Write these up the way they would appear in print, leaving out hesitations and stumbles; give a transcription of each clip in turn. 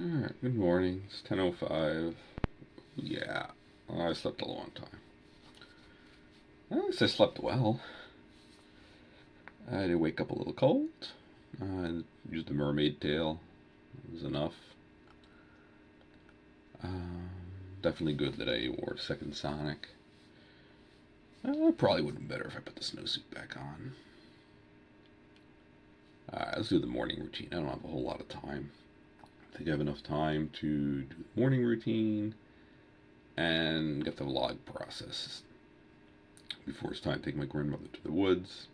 Alright, good morning. It's 10:05. Yeah, I slept a long time. At least I slept well. I did wake up a little cold. I used the mermaid tail. It was enough. Definitely good that I wore a second Sonic. Probably would have been better if I put the snowsuit back on. Alright, let's do the morning routine. I don't have a whole lot of time. I think I have enough time to do the morning routine and get the vlog process before it's time to take my grandmother to the woods.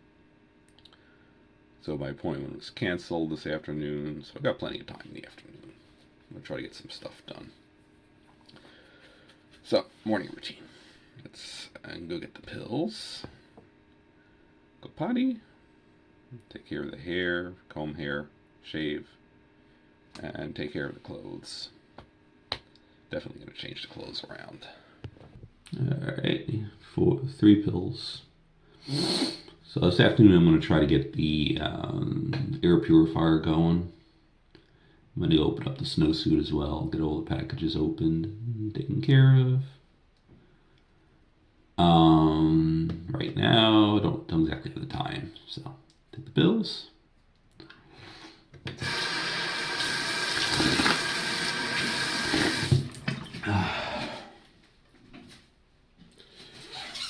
So my appointment was canceled this afternoon, so I've got plenty of time in the afternoon. I'm going to try to get some stuff done. So, morning routine. Let's go get the pills, go potty, take care of the hair, comb hair, shave, and take care of the clothes. Definitely going to change the clothes around. Alright, 3 pills. So this afternoon I'm going to try to get the air purifier going. I'm going to open up the snowsuit as well, get all the packages opened and taken care of. Right now I don't exactly have the time, so take the pills.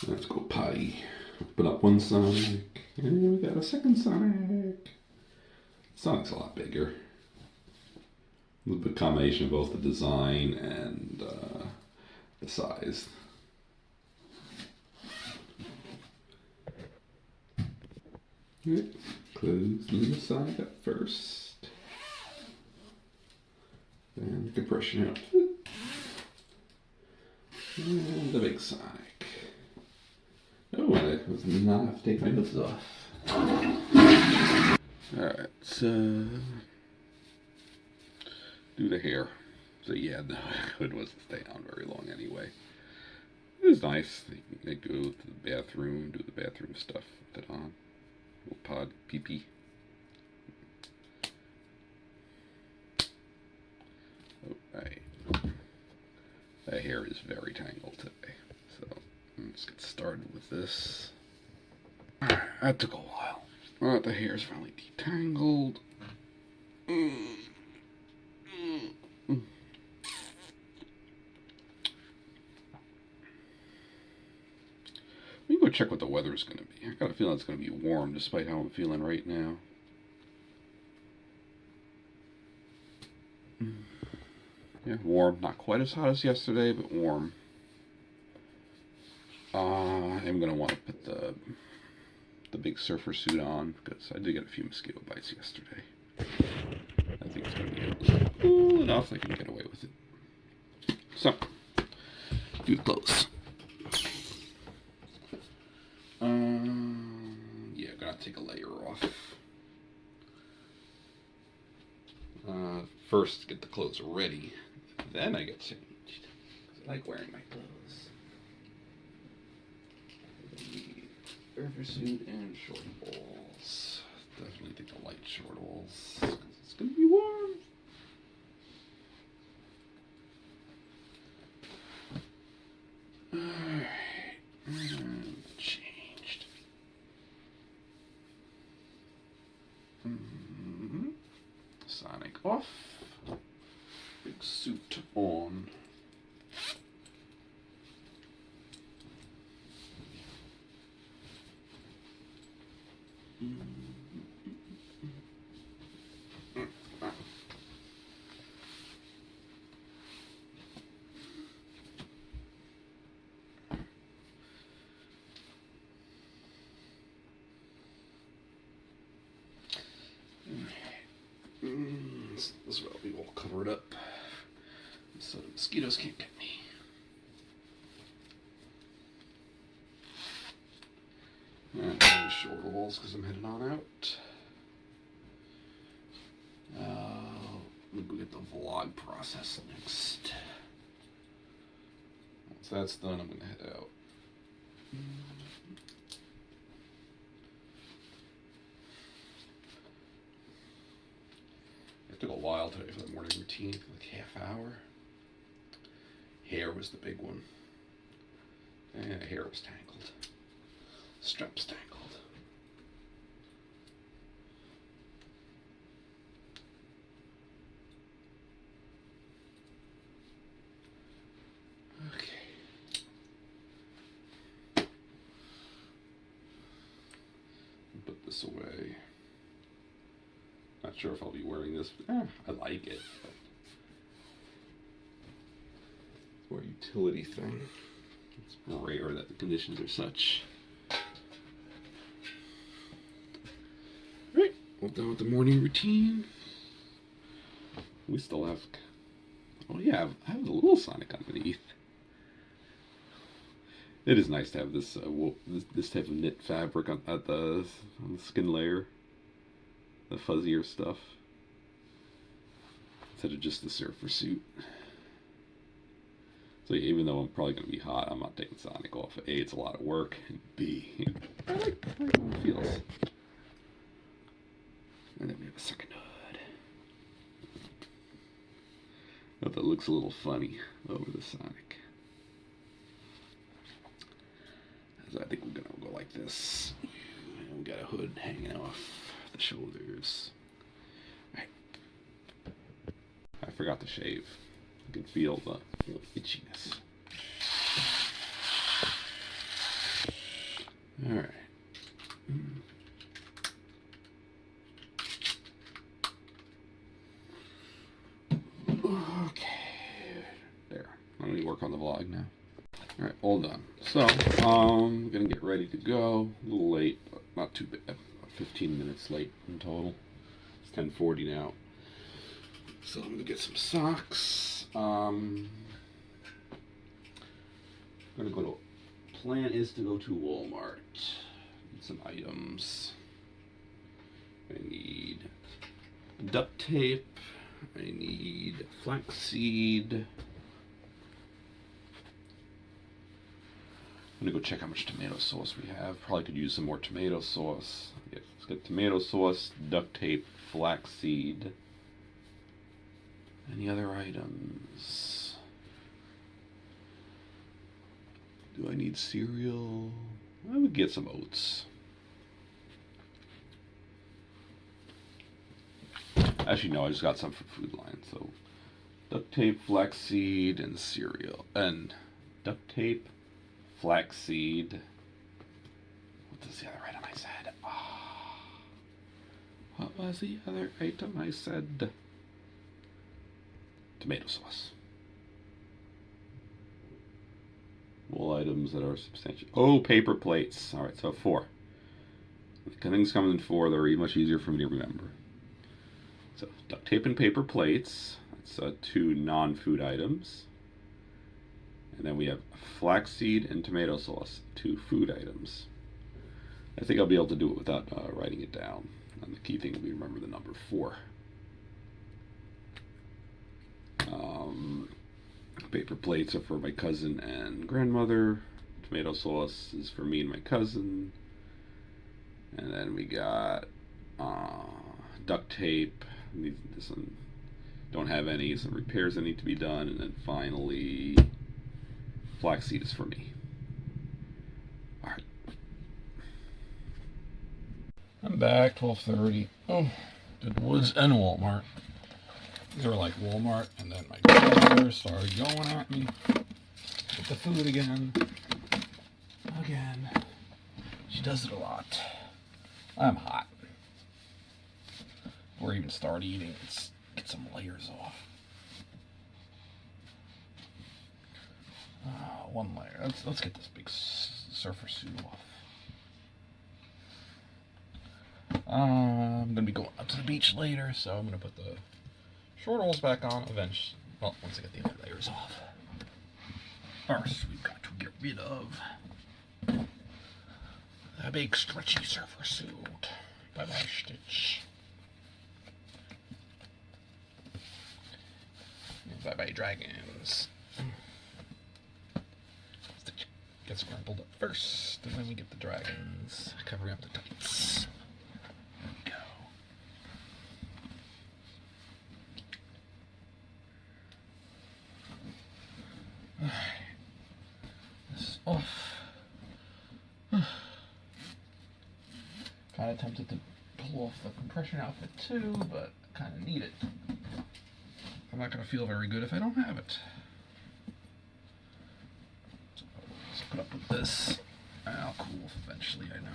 Let's go potty. Open up one Sonic, and we got a second Sonic. Sonic's a lot bigger. A little bit of combination of both the design and the size. Alright, close the little Sonic up first. And the compression outfit. And the big Sonic. Oh, I was not have to take my gloves off. Alright, so do the hair. So yeah, the hood wasn't staying on very long anyway. It was nice. They go to the bathroom, do the bathroom stuff, put it on. Little pod, pee-pee. Alright. The hair is very tangled today. So let's get started with this. Alright, that took a while. Alright, the hair is finally detangled. Let me go check what the weather is going to be. I got a feeling it's going to be warm despite how I'm feeling right now. Yeah, warm. Not quite as hot as yesterday, but warm. I'm going to want to put the big surfer suit on because I did get a few mosquito bites yesterday. I think it's going to be cool enough I can get away with it. So, do the clothes. Yeah, I'm gonna take a layer off. First, get the clothes ready, then I get changed. I like wearing my clothes. Surfer suit and short balls. Definitely take the light short balls because it's gonna be warm. Alright, changed. Sonic off. Big suit on. This will be all covered up so the mosquitoes can't get me. And short walls because I'm heading on out. We'll go get the vlog process next. Once that's done, I'm going to head out. It took a while today for the morning routine. I hour. Hair was the big one. And hair was tangled. Straps tangled. Put this away. Not sure if I'll be wearing this. I like it. But it's more a utility thing. It's rare that the conditions are such. Alright, well done with the morning routine. We still have... Oh yeah, I have a little Sonic underneath. It is nice to have this this type of knit fabric on the skin layer, the fuzzier stuff, instead of just the surfer suit. So even though I'm probably going to be hot, I'm not taking Sonic off. A, it's a lot of work, and B, I like how it feels. And then we have a second hood. Oh, that looks a little funny over the Sonic. So I think we're gonna go like this. And we got a hood hanging off the shoulders. Alright. I forgot to shave. You can feel the itchiness. Alright. Okay. There. I'm gonna work on the vlog now. Alright, all done. So, I'm gonna get ready to go. A little late, but not too bad. 15 minutes late in total. It's 10:40 now. So I'm gonna get some socks. I'm gonna go to... Plan is to go to Walmart. Get some items. I need duct tape. I need flaxseed. I'm gonna go check how much tomato sauce we have. Probably could use some more tomato sauce. Yes, let's get tomato sauce, duct tape, flaxseed. Any other items? Do I need cereal? I would get some oats. Actually, no, I just got some for Food Line. So, duct tape, flaxseed, and cereal. And duct tape, flaxseed. What was the other item I said? What was the other item I said? Tomato sauce. All items that are substantial. Oh, paper plates. Alright, so 4. If things come in 4, they're much easier for me to remember. So, duct tape and paper plates. That's 2 non-food items. And then we have flaxseed and tomato sauce, 2 food items. I think I'll be able to do it without writing it down. And the key thing will be remember the number 4. Paper plates are for my cousin and grandmother. Tomato sauce is for me and my cousin. And then we got duct tape. This one don't have any, some repairs that need to be done. And then finally, flaxseed is for me. Alright. I'm back, 12:30. Oh, did the woods and Walmart. These are like Walmart, and then my grandmother started going at me with the food again. Again. She does it a lot. I'm hot. Before I even start eating, let's get some layers off. One layer. Let's get this big surfer suit off. I'm gonna be going up to the beach later, so I'm gonna put the short holes back on eventually. Well, once I get the other layers off. First, we've got to get rid of the big stretchy surfer suit. Bye bye, Stitch. Bye bye, dragons. Stitch gets crumpled up first, and then we get the dragons covering up the tights. There we go. off. Kind of tempted to pull off the compression outfit too, but kind of need it. I'm not going to feel very good if I don't have it. So let's put up with this. I'll cool off eventually, I know.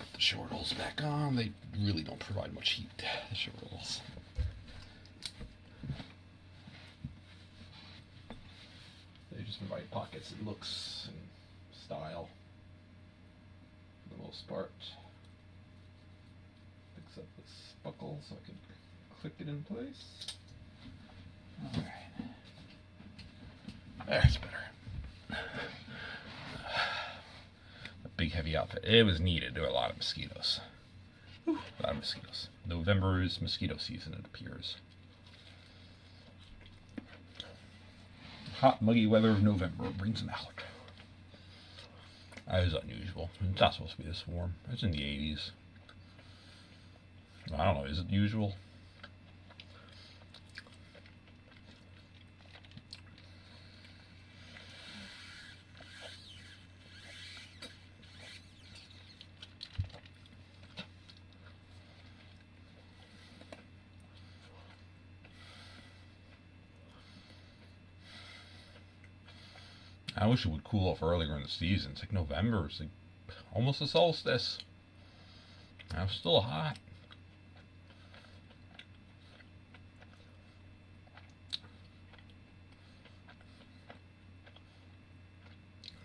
Put the shortles back on. They really don't provide much heat, the shortles. They just provide pockets and looks and style for the most part. Fix up this buckle so I can click it in place. Alright. That's better. A big heavy outfit. It was needed. There were a lot of mosquitoes. Whew, a lot of mosquitoes. November is mosquito season, it appears. Hot, muggy weather of November brings them out. That is unusual. It's not supposed to be this warm. It's in the 80s. I don't know, is it usual? I wish it would cool off earlier in the season. It's like November. It's like almost a solstice. I'm still hot.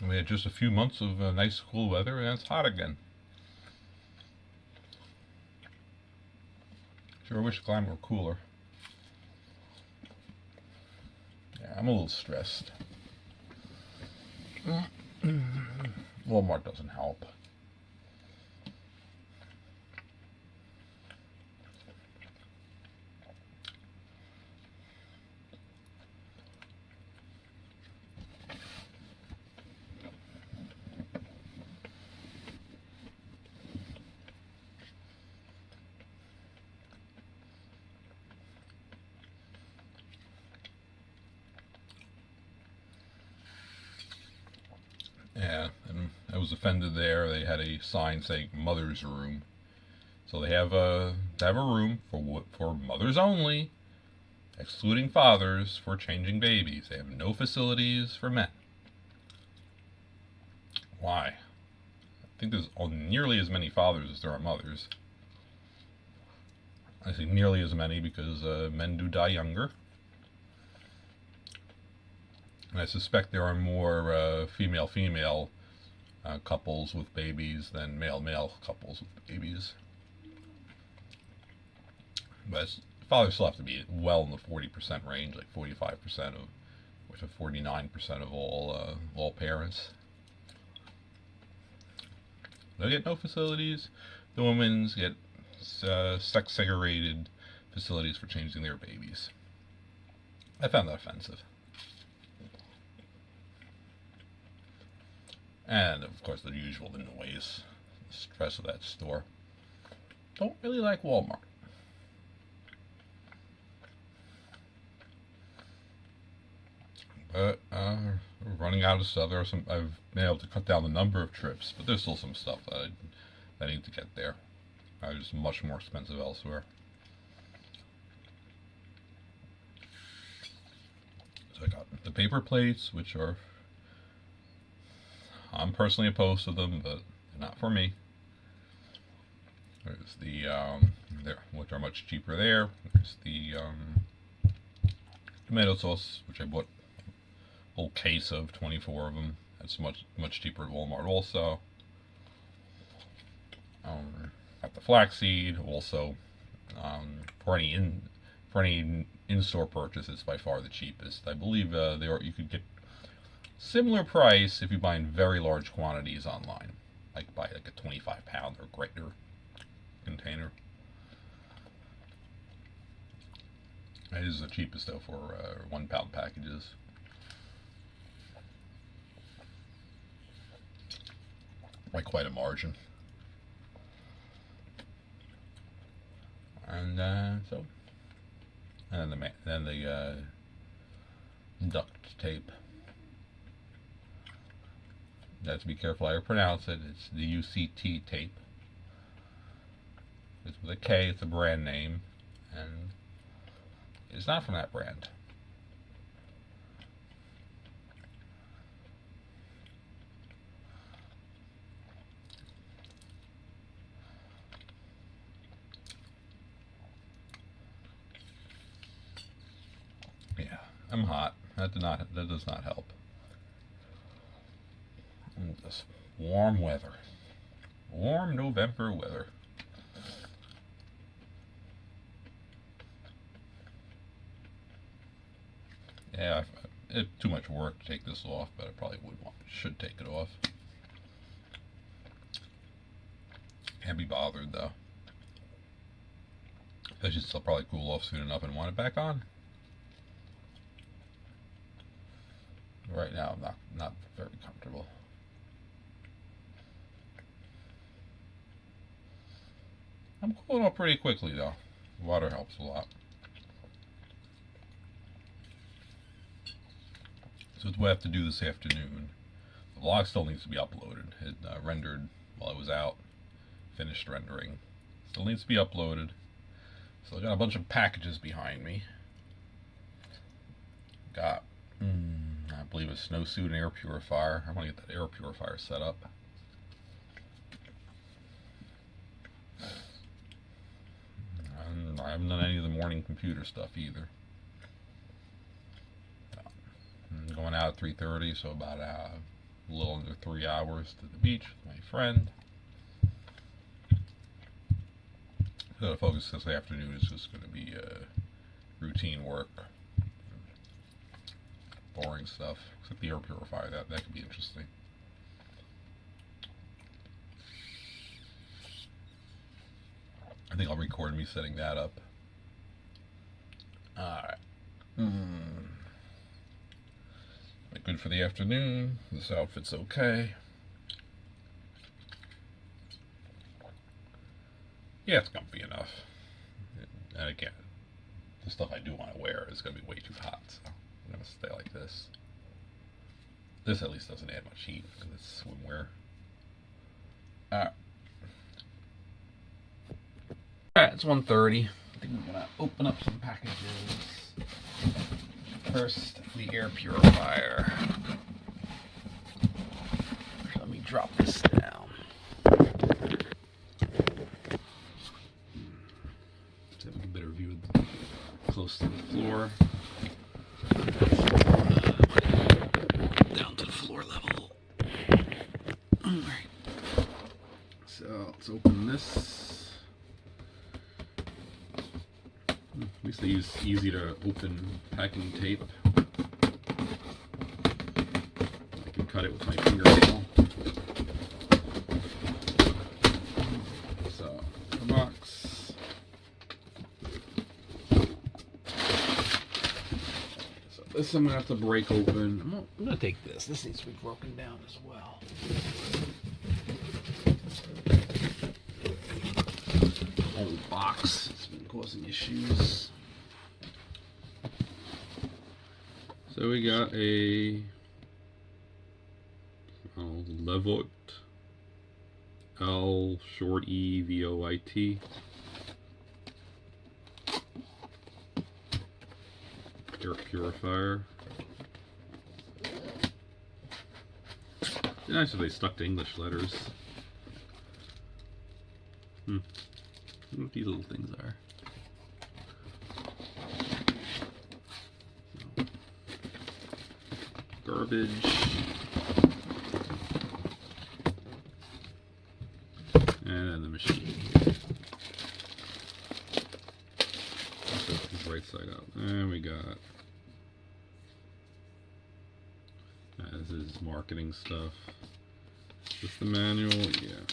We had just a few months of nice cool weather and it's hot again. Sure wish the climate were cooler. Yeah, I'm a little stressed. Walmart doesn't help. Yeah, and I was offended there. They had a sign saying "Mother's Room," so they have a room for mothers only, excluding fathers for changing babies. They have no facilities for men. Why? I think there's nearly as many fathers as there are mothers. I say nearly as many because men do die younger. And I suspect there are more female-female couples with babies than male-male couples with babies. But fathers still have to be well in the 40% range, like 45% of, which is 49% of all parents. They get no facilities. The women's get sex-segregated facilities for changing their babies. I found that offensive. And, of course, the usual, the noise, the stress of that store. Don't really like Walmart. But, we're running out of stuff. I've been able to cut down the number of trips, but there's still some stuff that I need to get there. It's much more expensive elsewhere. So I got the paper plates, which are... I'm personally opposed to them, but they're not for me. There's the, which are much cheaper there. There's the tomato sauce, which I bought a whole case of, 24 of them. That's much cheaper at Walmart also. Got the flaxseed also. For any in-store purchase, it's by far the cheapest. I believe you could get similar price if you buy in very large quantities online, like buy like a 25-pound or greater container. It is the cheapest though for 1-pound packages. By quite a margin. And then duct tape. You have to be careful how you pronounce it. It's the UCT tape. It's with a K, it's a brand name, and it's not from that brand. Yeah, I'm hot. That does not help. And this warm weather. Warm November weather. Yeah, it's too much work to take this off, but I probably should take it off. Can't be bothered though. I should still probably cool off soon enough and want it back on. Right now, I'm not very comfortable. I'm cooling off pretty quickly though. Water helps a lot. So it's what I have to do this afternoon. The vlog still needs to be uploaded. It rendered while I was out. Finished rendering. Still needs to be uploaded. So I got a bunch of packages behind me. Got, I believe a Snowsuit and air purifier. I want to get that air purifier set up. And I haven't done any of the morning computer stuff either. I'm going out at 3:30, so about a little under 3 hours to the beach with my friend. So the focus this afternoon is just going to be routine work, boring stuff, except the air purifier. That could be interesting. I think I'll record me setting that up. Alright. Good for the afternoon. This outfit's okay. Yeah, it's comfy enough. And again, the stuff I do want to wear is going to be way too hot, so I'm going to stay like this. This at least doesn't add much heat because it's swimwear. Alright, it's 1:30. I think I'm going to open up some packages. First, the air purifier. Let me drop this down. Let's have a better view close to the floor. Down to the floor level. Alright. So let's open this. At least they use easy to open packing tape. I can cut it with my fingernail. So, the box. So this I'm going to have to break open. I'm going to take this. This needs to be broken down as well. Old box. It's been causing issues. So we got a Levoit, L short E VOIT. Air purifier. It's nice if they stuck to English letters. I don't know what these little things are. Garbage. And then the machine. Right side out. And we got. This is marketing stuff. Is this the manual? Yeah.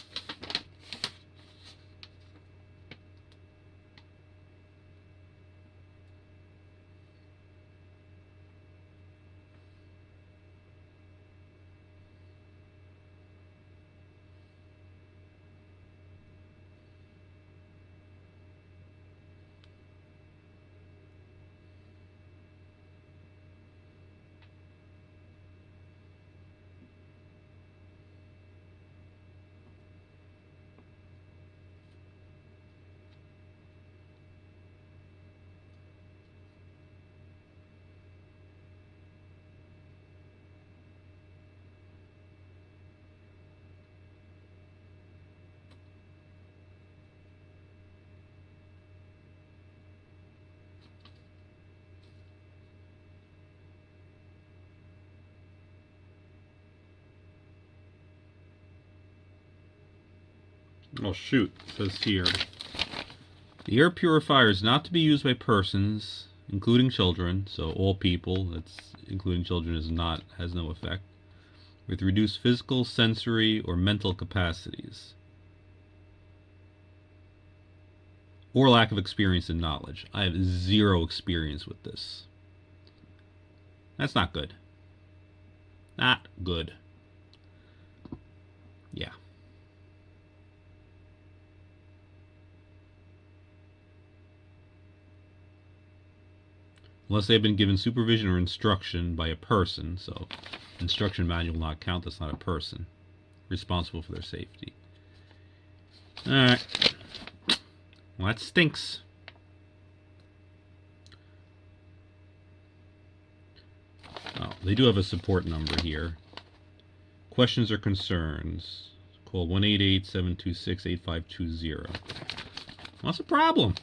Oh shoot, it says here. The air purifier is not to be used by persons, including children, so all people, that's including children, has no effect, with reduced physical, sensory, or mental capacities, or lack of experience and knowledge. I have zero experience with this. That's not good. Not good. Yeah. Unless they've been given supervision or instruction by a person, so instruction manual will not count, that's not a person responsible for their safety. Alright. Well, that stinks. Oh, they do have a support number here. Questions or concerns? Call 1-888-726-8520. What's the problem?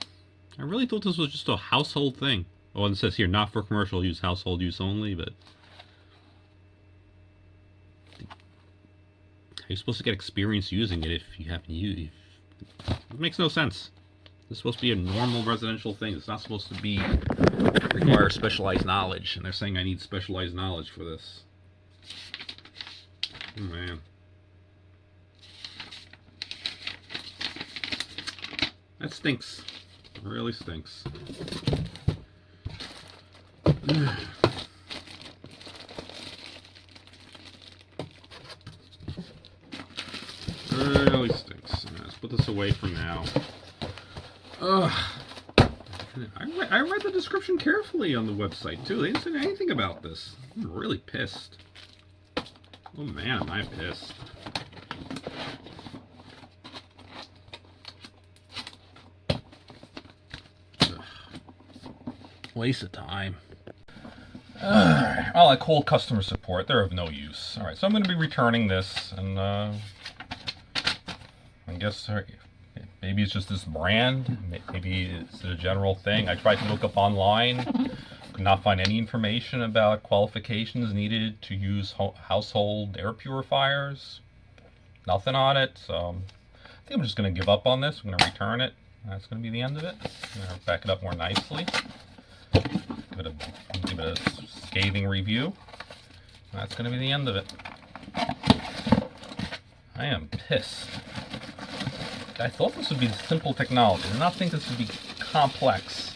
I really thought this was just a household thing. Oh, and it says here, not for commercial use, household use only, but... How are you supposed to get experience using it if you haven't used it? It makes no sense. This is supposed to be a normal residential thing. It's not supposed to be... require specialized knowledge, and they're saying I need specialized knowledge for this. Oh, man. That stinks. It really stinks. Really stinks. Let's put this away for now. I read the description carefully on the website too. They didn't say anything about this. I'm really pissed. Oh man, am I pissed. Ugh. Waste of time. Well, I called customer support. They're of no use. Alright, so I'm going to be returning this, and I guess maybe it's just this brand. Maybe it's a general thing. I tried to look up online. Could not find any information about qualifications needed to use household air purifiers. Nothing on it. So I think I'm just going to give up on this. I'm going to return it. That's going to be the end of it. I'm going to back it up more nicely. Give it a scathing review. That's going to be the end of it. I am pissed. I thought this would be simple technology. I did not think this would be complex.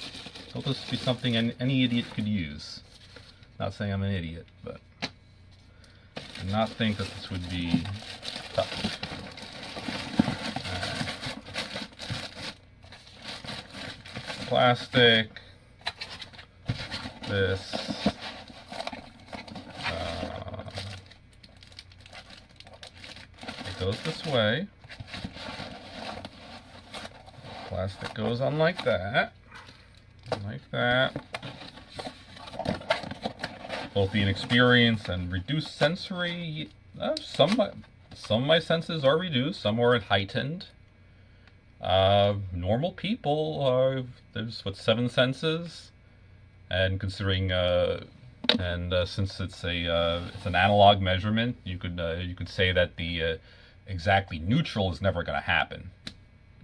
I thought this would be something any idiot could use. Not saying I'm an idiot, but I did not think that this would be tough. Plastic. This. It goes this way. Plastic goes on like that. Like that. Both the inexperienced and reduced sensory. Some of my senses are reduced, some are heightened. Normal people there's 7 senses, and considering since it's an analog measurement, you could say that the exactly neutral is never going to happen.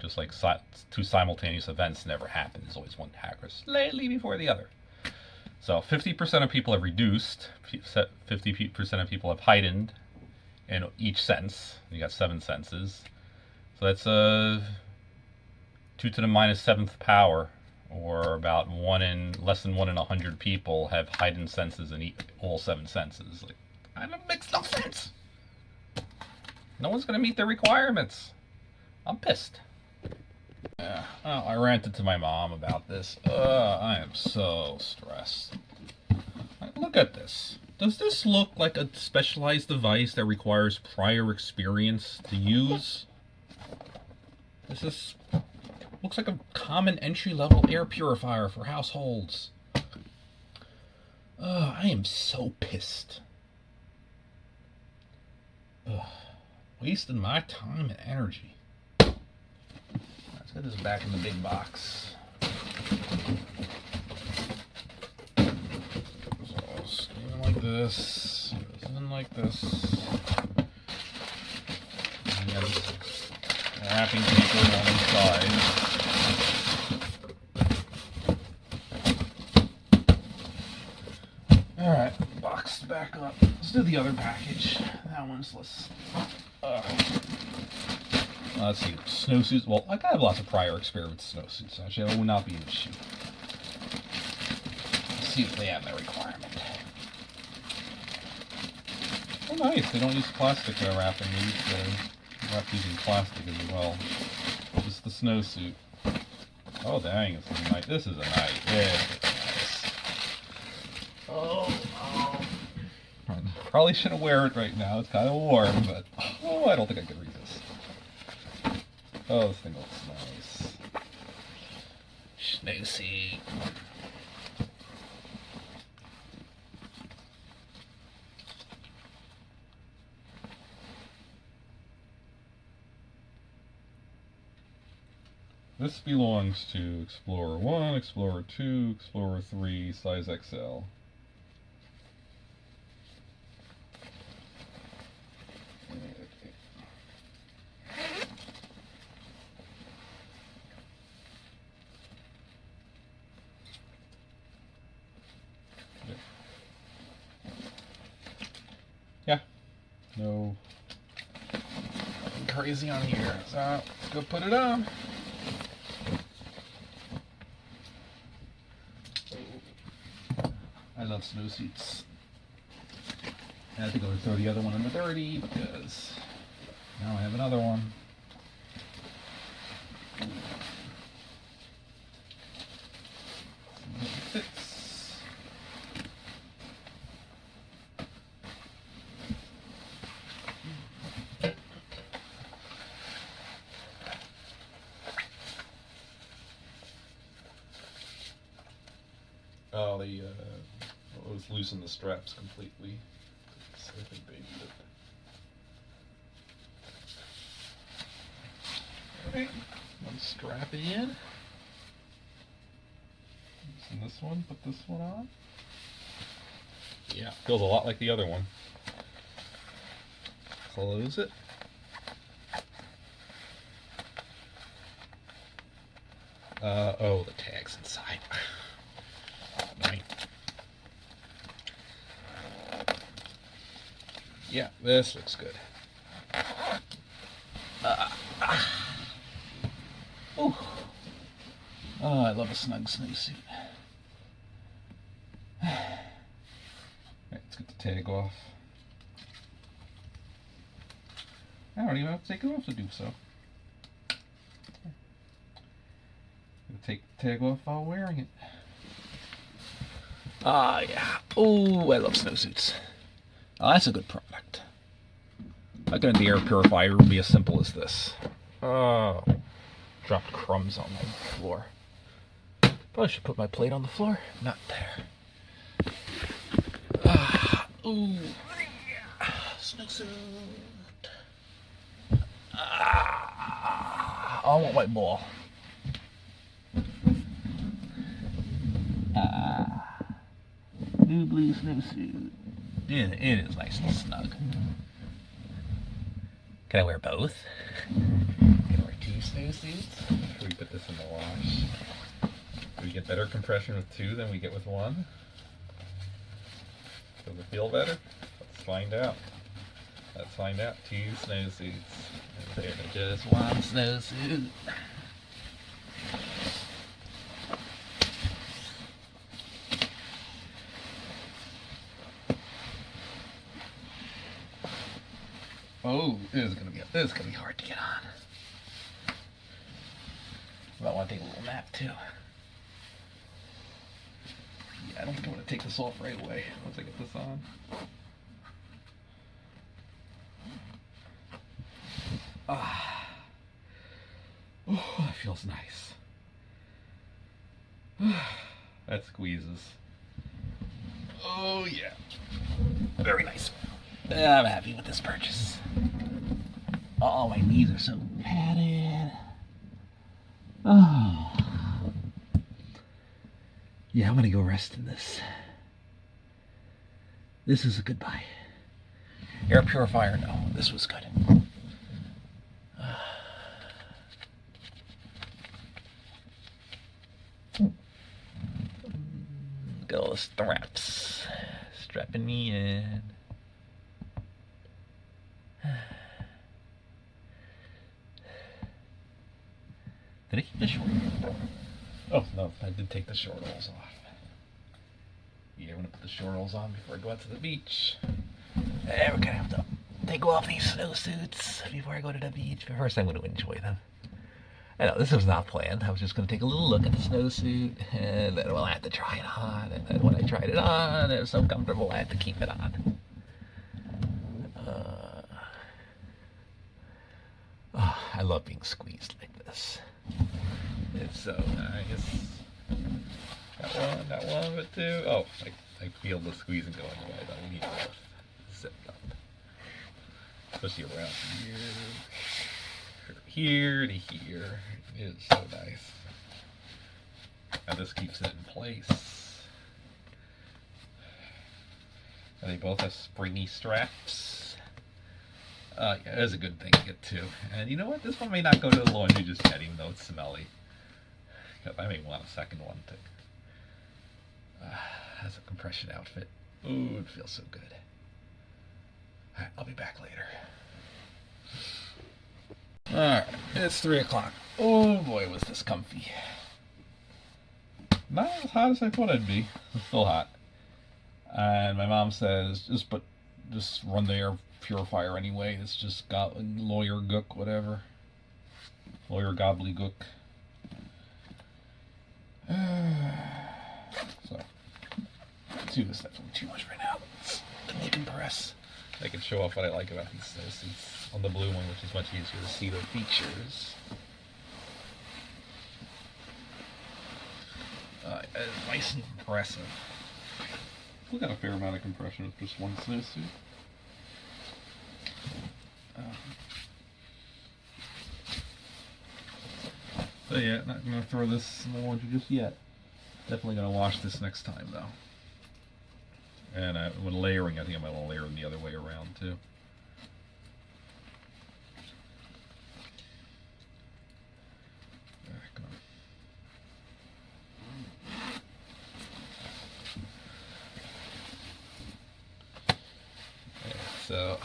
Just like 2 simultaneous events never happen. There's always one hacker slightly before the other. So 50% of people have reduced, 50% of people have heightened in each sense. You got 7 senses. So that's 2 to the minus 7th power, or about less than 1 in 100 people have heightened senses in all 7 senses. Like, that makes no sense. No one's going to meet their requirements. I'm pissed. Yeah, well, I ranted to my mom about this. I am so stressed. Look at this. Does this look like a specialized device that requires prior experience to use? This looks like a common entry-level air purifier for households. I am so pissed. Wasting my time and energy. Let's get this back in the big box. So, skin like this, goes in like this. And wrapping paper on the side. Alright, boxed back up. Let's do the other package. That one's less. Let's see. Snowsuits. Well, I have lots of prior experience with snowsuits. Actually, it will not be an issue. Let's see if they have that requirement. Oh, nice. They don't use plastic wrapping. They wrap using plastic as well. Just the snowsuit. Oh, dang. This is a nice. Yeah. Oh. Probably shouldn't wear it right now. It's kind of warm, but I don't think I can resist. Oh, this thing looks nice. Snowsuit. This belongs to Explorer 1, Explorer 2, Explorer 3, size XL. Yeah, no nothing crazy on here, so let's go put it on. I love snowsuits. I had to go throw the other one in the dirty because now I have another one. It fits. Oh, they was loosen the straps completely. So I think they did it. Alright, let's strap it in. Loosen this one, put this one on. Yeah, feels a lot like the other one. Close it. Oh, the tag's inside. Right. Yeah, this looks good. Oh, I love a snug snowsuit. Right, let's get the tag off. I don't even have to take it off to do so. Take the tag off while wearing it. Yeah. Oh, I love snowsuits. Oh, that's a good product. Why couldn't the air purifier be as simple as this? Oh, dropped crumbs on my floor. Probably should put my plate on the floor. Not there. Ooh. Snowsuit. I want white ball. New blue snowsuit. It is nice and snug. Can I wear both? Can I wear 2 snowsuits? Should we put this in the wash? Do we get better compression with 2 than we get with 1? Does it feel better? Let's find out. Let's find out. 2 snowsuits. Instead of just 1 snowsuit. Oh, this is gonna be hard to get on. I might want to take a little nap too. Yeah, I don't think I'm gonna take this off right away once I get this on. Oh, that feels nice. That squeezes. Oh yeah, very nice. I'm happy with this purchase. Oh, my knees are so padded. Oh. Yeah, I'm gonna go rest in this. This is a goodbye. Air purifier, no, this was good. Look at all the straps. Strapping me in. Did I keep the short? Oh, no, I did take the shortals off. Yeah, I'm gonna put the shortals on before I go out to the beach. And we're gonna have to take off these snowsuits before I go to the beach. But first, I'm gonna enjoy them. I know, this was not planned. I was just gonna take a little look at the snowsuit, and then, well, I had to try it on. And then when I tried it on, it was so comfortable, I had to keep it on. Oh, I love being squeezed like this. It's so nice. Got one, but two. Oh, I feel the squeezing going away. I don't need to zip up. Especially around here. From here to here. It is so nice. And this keeps it in place. And they both have springy straps. Yeah, it is a good thing to get two. And you know what? This one may not go to the laundry just yet, even though it's smelly. I may want a second one to has a compression outfit. Ooh, it feels so good. Alright, I'll be back later. Alright, it's 3 o'clock. Oh boy, was this comfy. Not as hot as I thought it'd be. It's still hot. And my mom says, just run the air purifier anyway. It's just got lawyer gook, whatever. Lawyer gobbledygook. So, 2 is definitely too much right now. Let me decompress. I can show off what I like about these snowsuits on the blue one, which is much easier to see the features. It's nice and impressive. Still got a fair amount of compression with just one snowsuit. So yeah, not gonna throw this in the laundry just yet. Definitely gonna wash this next time though. And when layering, I think I'm gonna layer them the other way around too. So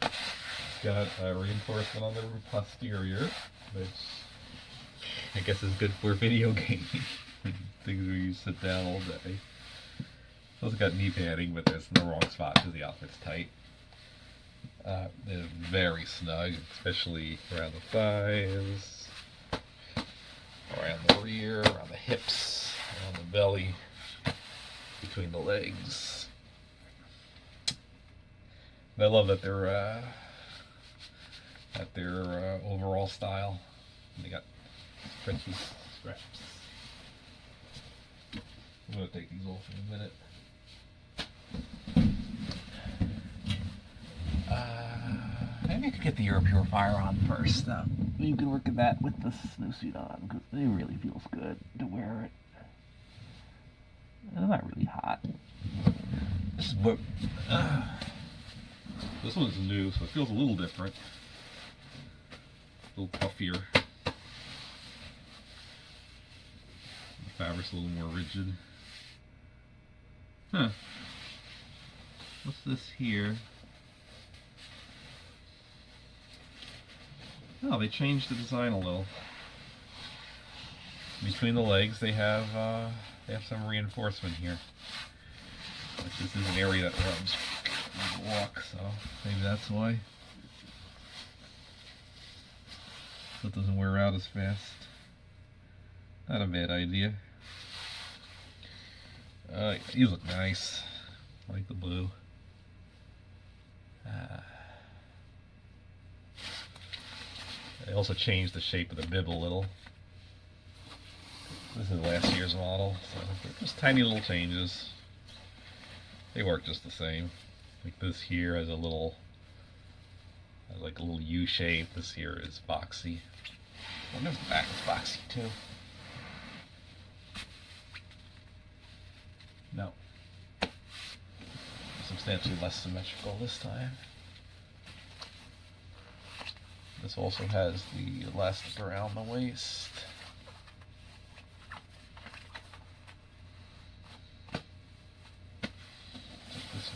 it's got reinforcement on the posterior, which I guess is good for video gaming. Things where you sit down all day. It's also got knee padding, but it's in the wrong spot because the outfit's tight. It's very snug, especially around the thighs, around the rear, around the hips, around the belly, between the legs. And I love that they're overall style. They got Frenchy straps. I'm going to take these off in a minute. Maybe I could get the air purifier on first. You can work at that with the snowsuit on, because it really feels good to wear it. It's not really hot. This one's new, so it feels a little different. A little puffier. The fabric's a little more rigid. Huh. What's this here? Oh, they changed the design a little. Between the legs, they have some reinforcement here. Which this is an area that rubs when you walk, so maybe that's why. So it doesn't wear out as fast. Not a bad idea. These look nice. I like the blue. They also changed the shape of the bib a little. This is last year's model, so they're just tiny little changes. They work just the same. Like this here has a little, like a little U shape. This here is boxy. I wonder if the back is boxy too. No. Substantially less symmetrical this time. This also has the elastic around the waist.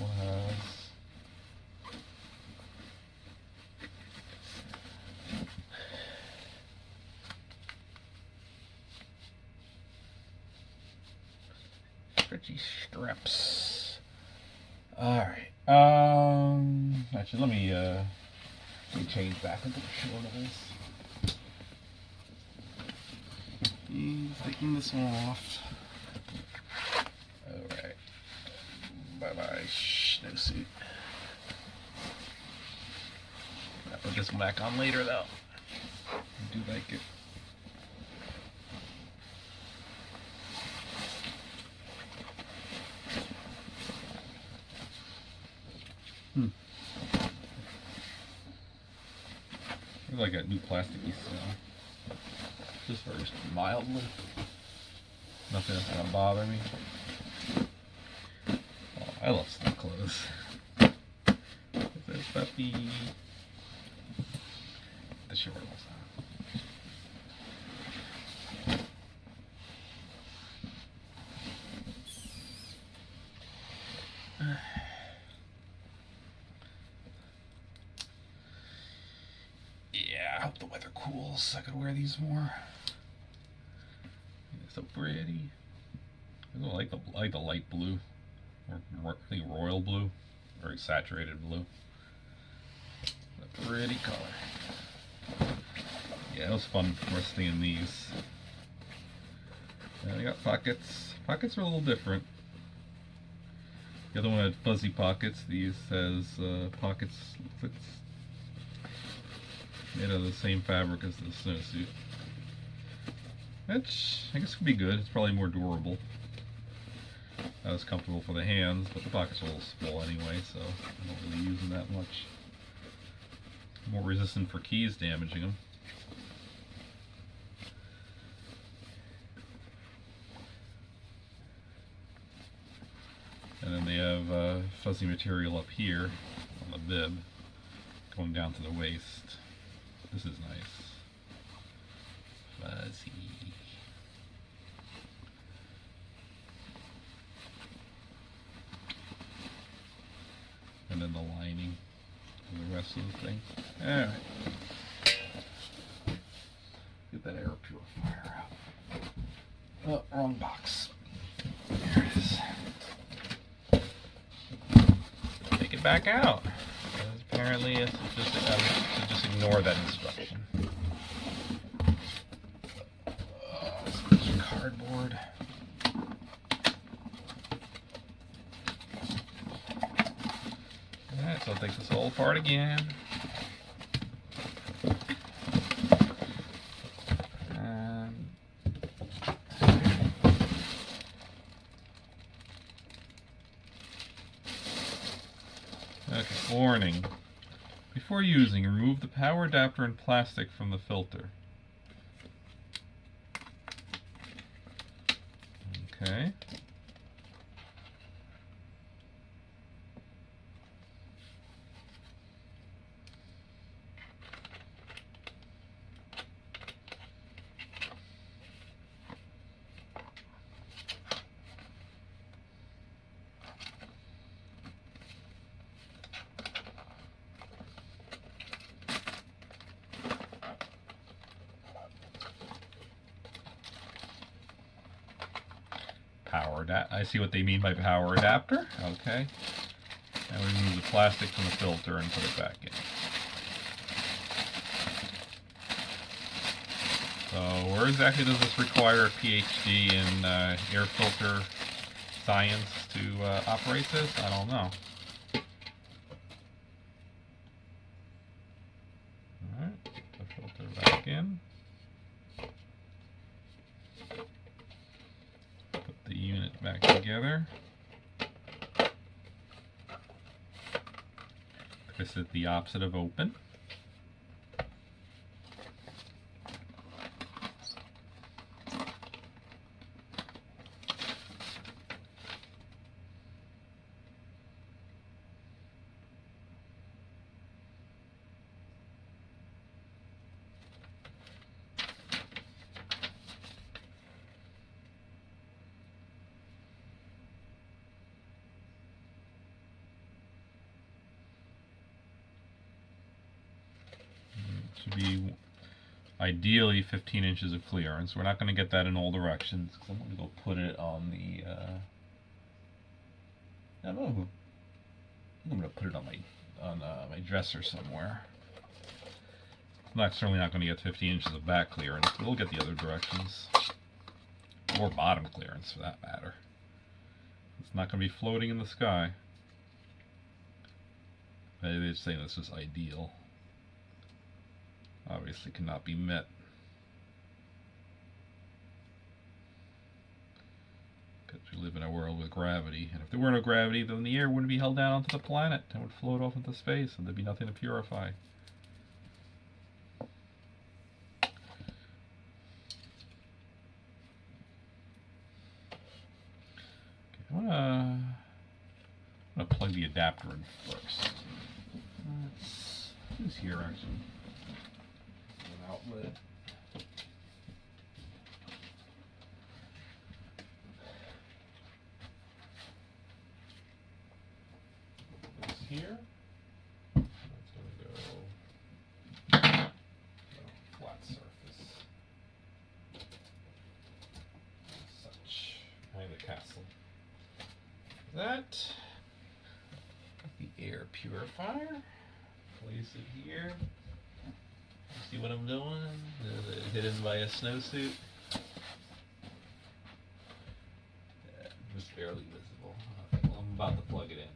one has stretchy straps. Alright. Actually, let me change back into the short of this. He's taking this one off. Alright. Bye-bye, Snowsuit. I'll put this one back on later, though. I do like it. I like that new plasticky smell. Just very mildly. Nothing that's gonna bother me. Oh, I love snow clothes. There's puppy. The short ones. Yeah, I hope the weather cools so I could wear these more. It's so pretty. I like the light blue, or I think royal blue, very saturated blue. A pretty color. Yeah, it was fun resting in these. And I got pockets. Pockets are a little different. The other one had fuzzy pockets. These has pockets. It's made out of the same fabric as the snowsuit. Which I guess could be good. It's probably more durable. Not as comfortable for the hands, but the pockets are a little small anyway, so I don't really use them that much. More resistant for keys damaging them. And then they have fuzzy material up here on the bib, going down to the waist. This is nice. Fuzzy. And then the lining and the rest of the thing. Alright. Get that air purifier out. Oh, wrong box. There it is. Take it back out. Because apparently it's just ignore that instruction. Some cardboard. Alright, so I'll take this whole apart again. Okay, warning. Before using, remove the power adapter and plastic from the filter. Okay. I see what they mean by power adapter. Okay. And we remove the plastic from the filter and put it back in. So where exactly does this require a PhD in air filter science to operate this? I don't know. Alright, put the filter back in. The unit back together. Twist it the opposite of open. Should be ideally 15 inches of clearance. We're not going to get that in all directions because I'm going to go put it on the. I'm going to put it on my dresser somewhere. Certainly not going to get 15 inches of back clearance, but we'll get the other directions. Or bottom clearance, for that matter. It's not going to be floating in the sky. They're saying this is ideal. Obviously cannot be met. Because we live in a world with gravity. And if there were no gravity, then the air wouldn't be held down onto the planet. It would float off into space, and there'd be nothing to purify. I'm gonna plug the adapter in first. Who's here actually? An outlet. This here. That's gonna go flat surface. Such. Behind the castle. That. The air purifier. Place it here. See what I'm doing? Hidden by a snowsuit. Yeah, just barely visible. Okay, well, I'm about to plug it in.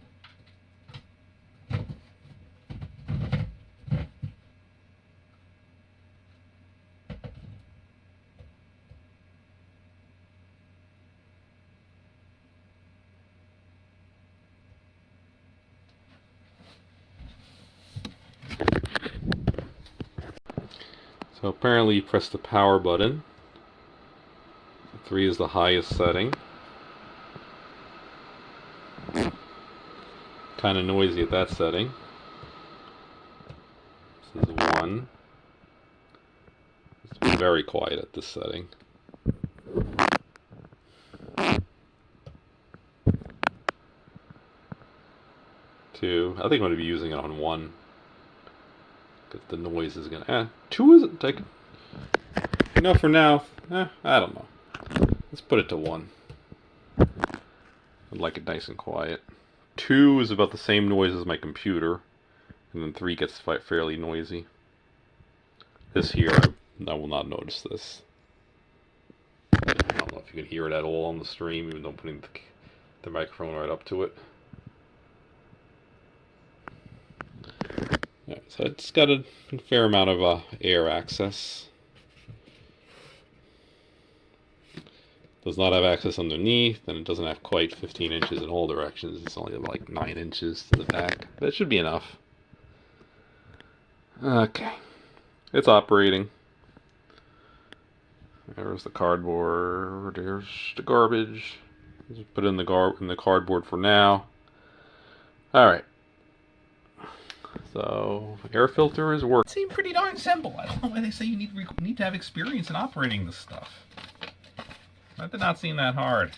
So apparently you press the power button. 3 is the highest setting. Kind of noisy at that setting. This is 1. It's very quiet at this setting. 2. I think I'm going to be using it on 1. Because the noise is going to... 2 isn't... Like, you know, for now... I don't know. Let's put it to 1. I'd like it nice and quiet. 2 is about the same noise as my computer. And then 3 gets fairly noisy. This here, I will not notice this. I don't know if you can hear it at all on the stream, even though I'm putting the microphone right up to it. Yeah, so it's got a fair amount of air access. Does not have access underneath, and it doesn't have quite 15 inches in all directions. It's only like 9 inches to the back. That should be enough. Okay. It's operating. There's the cardboard. There's the garbage. Just put it in the cardboard for now. Alright. So, air filter is working. It seemed pretty darn simple. I don't know why they say you need to have experience in operating this stuff. That did not seem that hard.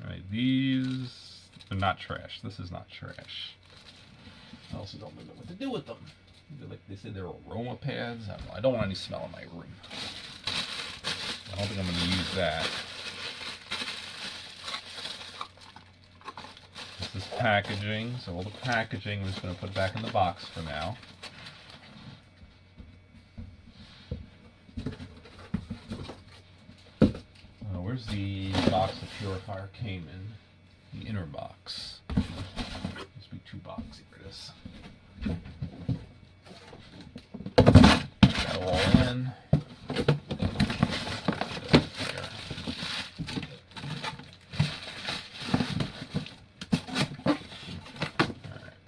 Alright, these are not trash. This is not trash. I also don't know what to do with them. They say they're aroma pads. I don't want any smell in my room. I don't think I'm going to use that. This is packaging, so all the packaging I'm just going to put back in the box for now. Where's the box the Purifier came in? The inner box. Must be 2 boxes. Here it is. Got it all in.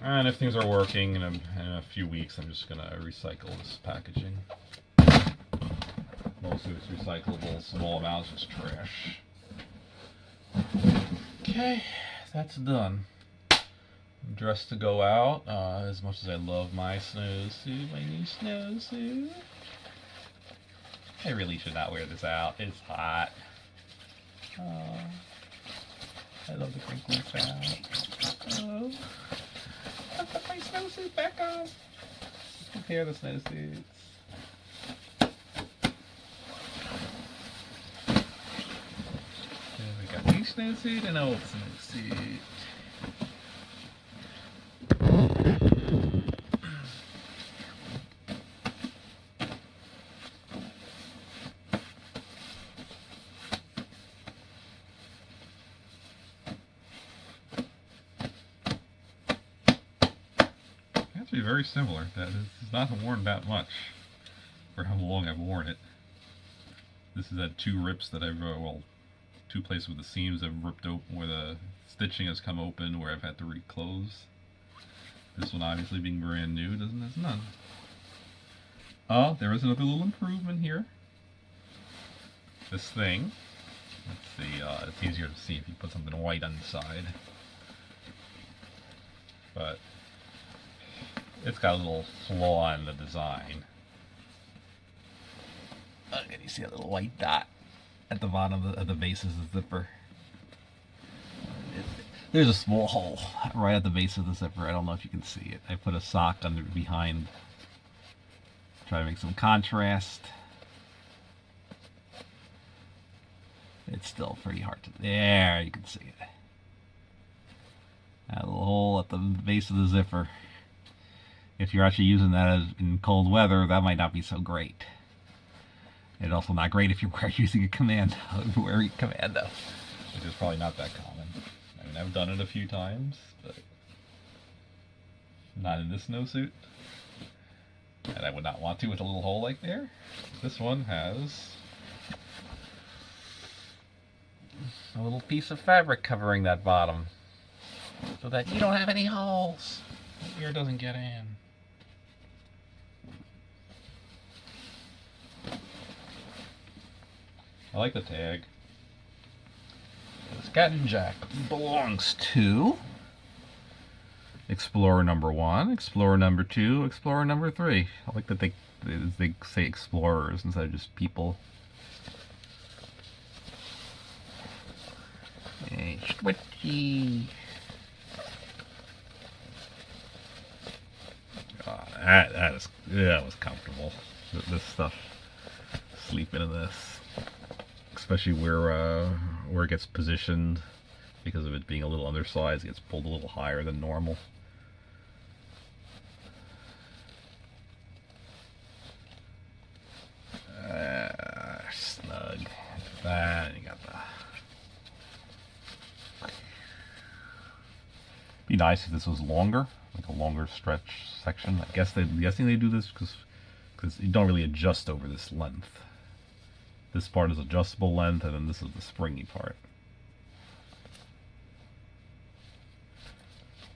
And if things are working in a few weeks, I'm just going to recycle this packaging. Most of it's recyclable, small amounts is trash. Okay, that's done. I'm dressed to go out, as much as I love my snowsuit, my new snowsuit. I really should not wear this out, it's hot. Oh, I love the crinkly sound. Oh, I put my snowsuit back on. compare the snowsuits. We got new snowsuit and old snowsuit. Actually, very similar. That is not worn that much for how long I've worn it. This has had 2 rips that I've well, 2 places where the seams have ripped open, where the stitching has come open, where I've had to reclose. This one, obviously being brand new, doesn't have none. Oh, there is another little improvement here. This thing. Let's see. It's easier to see if you put something white on the side. But it's got a little flaw in the design. Can you see a little white dot at the bottom of the base of the zipper? There's a small hole right at the base of the zipper. I don't know if you can see it. I put a sock under behind, try to make some contrast. It's still pretty hard to. There, you can see it. That little hole at the base of the zipper. If you're actually using that in cold weather, that might not be so great. It's also not great if you're using a commando, wearing a commando, which is probably not that common. I mean, I've done it a few times, but not in this snowsuit. And I would not want to with a little hole like there. This one has a little piece of fabric covering that bottom, so that you don't have any holes. The air doesn't get in. I like the tag. This Captain Jack belongs to Explorer number 1, Explorer number 2, Explorer number 3. I like that they say explorers instead of just people. Hey, Switchy. Oh, that was comfortable. This stuff, sleeping in this. Especially where it gets positioned, because of it being a little undersized, it gets pulled a little higher than normal. Snug. That, and you got the. Be nice if this was longer, like a longer stretch section. I'm guessing they do this because you don't really adjust over this length. This part is adjustable length, and then this is the springy part.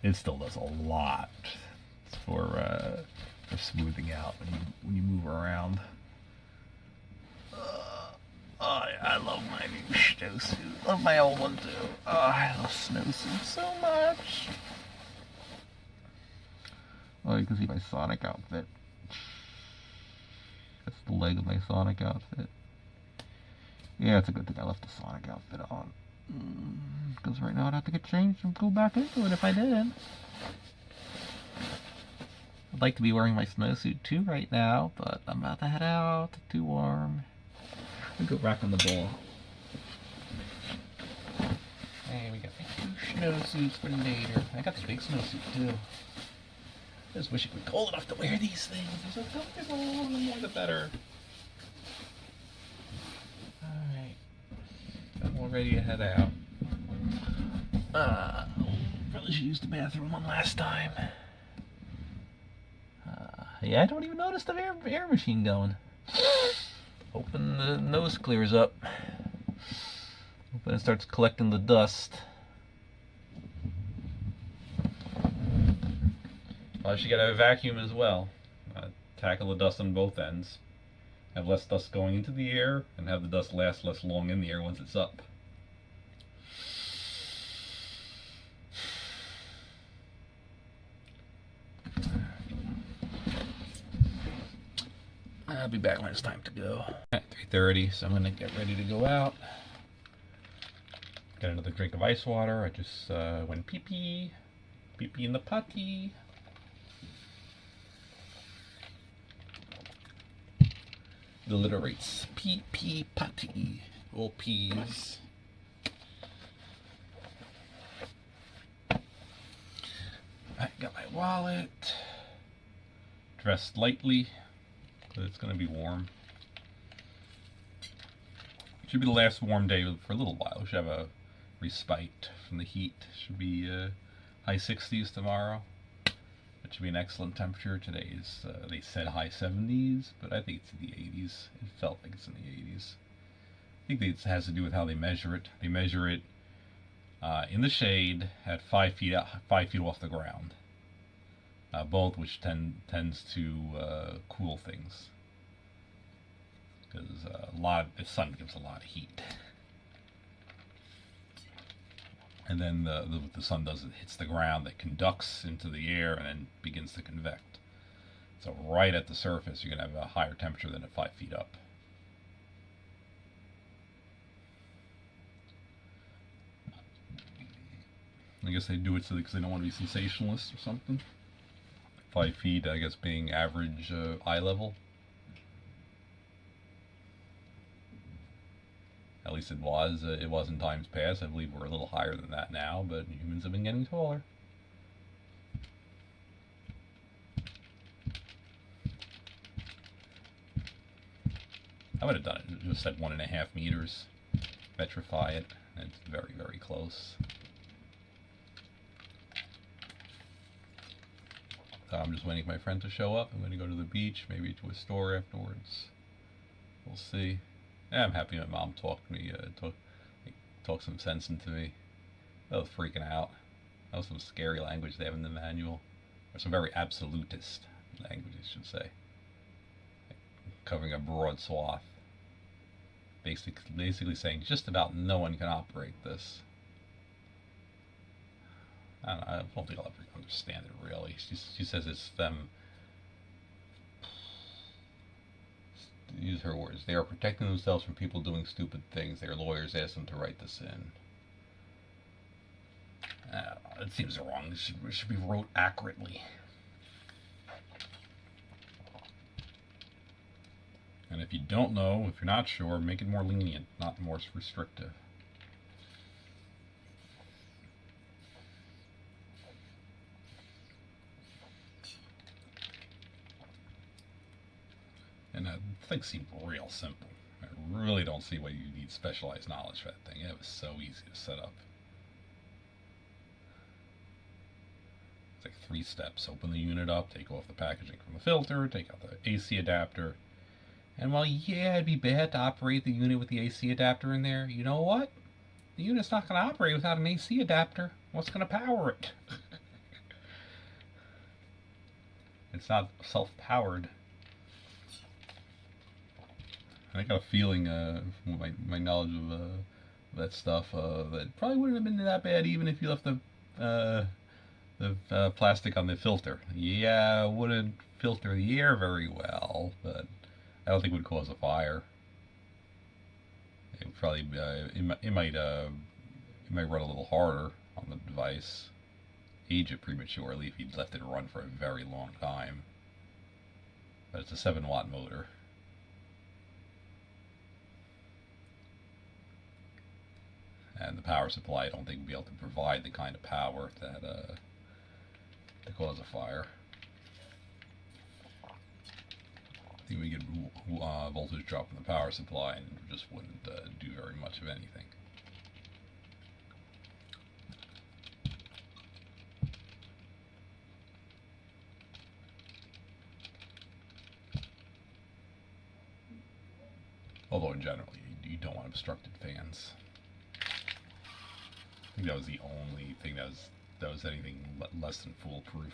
It still does a lot for smoothing out when you move around. Oh, yeah, I love my new snowsuit. Love my old one too. Oh, I love snowsuit so much. Oh, you can see my Sonic outfit. That's the leg of my Sonic outfit. Yeah, it's a good thing I left the Sonic outfit on. Because right now I'd have to get changed and go back into it if I did. I'd like to be wearing my snowsuit too right now, but I'm about to head out. It's too warm. I'll go back on the ball. Hey, we got the 2 snowsuits for later. I got the big snowsuit too. I just wish it was cold enough to wear these things. They're so comfortable. The more the better. I'm all ready to head out. Probably should use the bathroom one last time. Yeah, I don't even notice the air machine going. Hoping the nose clears up. Hoping it starts collecting the dust. Plus, you gotta vacuum as well. Tackle the dust on both ends. Have less dust going into the air, and have the dust last less long in the air once it's up. I'll be back when it's time to go. At 3:30, so I'm gonna get ready to go out. Got another drink of ice water. I just went pee-pee. Pee-pee in the potty. alliterates. P patty. All peas. I got my wallet. Dressed lightly, but it's going to be warm. It should be the last warm day for a little while. We should have a respite from the heat. Should be high 60s tomorrow. It should be an excellent temperature. Today is, they said high 70s, but I think it's in the 80s. It felt like it's in the 80s. I think it has to do with how they measure it. They measure it in the shade at 5 feet off the ground. Both which tends to cool things. Because the sun gives a lot of heat. And then what the sun does, it hits the ground, that conducts into the air and then begins to convect. So right at the surface, you're going to have a higher temperature than at 5 feet up. I guess they do it because they don't want to be sensationalist or something. 5 feet, I guess, being average eye level. At least it was. It was in times past. I believe we're a little higher than that now, but humans have been getting taller. I would have done it. Just at 1.5 meters. Metrify it. And it's very, very close. So I'm just waiting for my friend to show up. I'm going to go to the beach, maybe to a store afterwards. We'll see. Yeah, I'm happy my mom talked to me, talked some sense into me. I was freaking out. That was some scary language they have in the manual. Or some very absolutist language, I should say. Like covering a broad swath. Basically saying just about no one can operate this. I don't think I'll ever understand it, really. She says it's them. Use her words. They are protecting themselves from people doing stupid things. Their lawyers asked them to write this in. It seems wrong. It should be wrote accurately. And if you don't know, if you're not sure, make it more lenient, not more restrictive. And that thing seemed real simple. I really don't see why you need specialized knowledge for that thing. It was so easy to set up. It's like 3 steps. Open the unit up, take off the packaging from the filter, take out the AC adapter. And while, yeah, it'd be bad to operate the unit with the AC adapter in there, you know what? The unit's not going to operate without an AC adapter. What's going to power it? It's not self-powered. I got a feeling, from my knowledge of that stuff, that it probably wouldn't have been that bad even if you left the plastic on the filter. Yeah, it wouldn't filter the air very well, but I don't think it would cause a fire. It would probably it might run a little harder on the device, age it prematurely if you'd left it run for a very long time. But it's a 7-watt motor. And the power supply, I don't think would be able to provide the kind of power that to cause a fire. I think we get voltage drop in the power supply, and it just wouldn't do very much of anything. Although in general, you don't want obstructed fans. I think that was the only thing that was anything less than foolproof,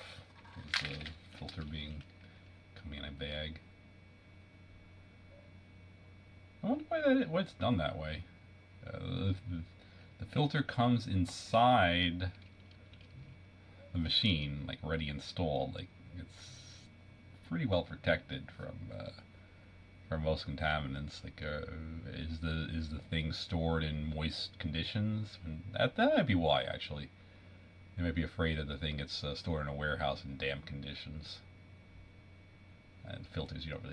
was the filter coming in a bag. I wonder why it's done that way. The filter comes inside the machine, like ready installed. Like it's pretty well protected from most contaminants. Like, is the thing stored in moist conditions? And that might be why, actually. They might be afraid that the thing gets stored in a warehouse in damp conditions. And filters, you don't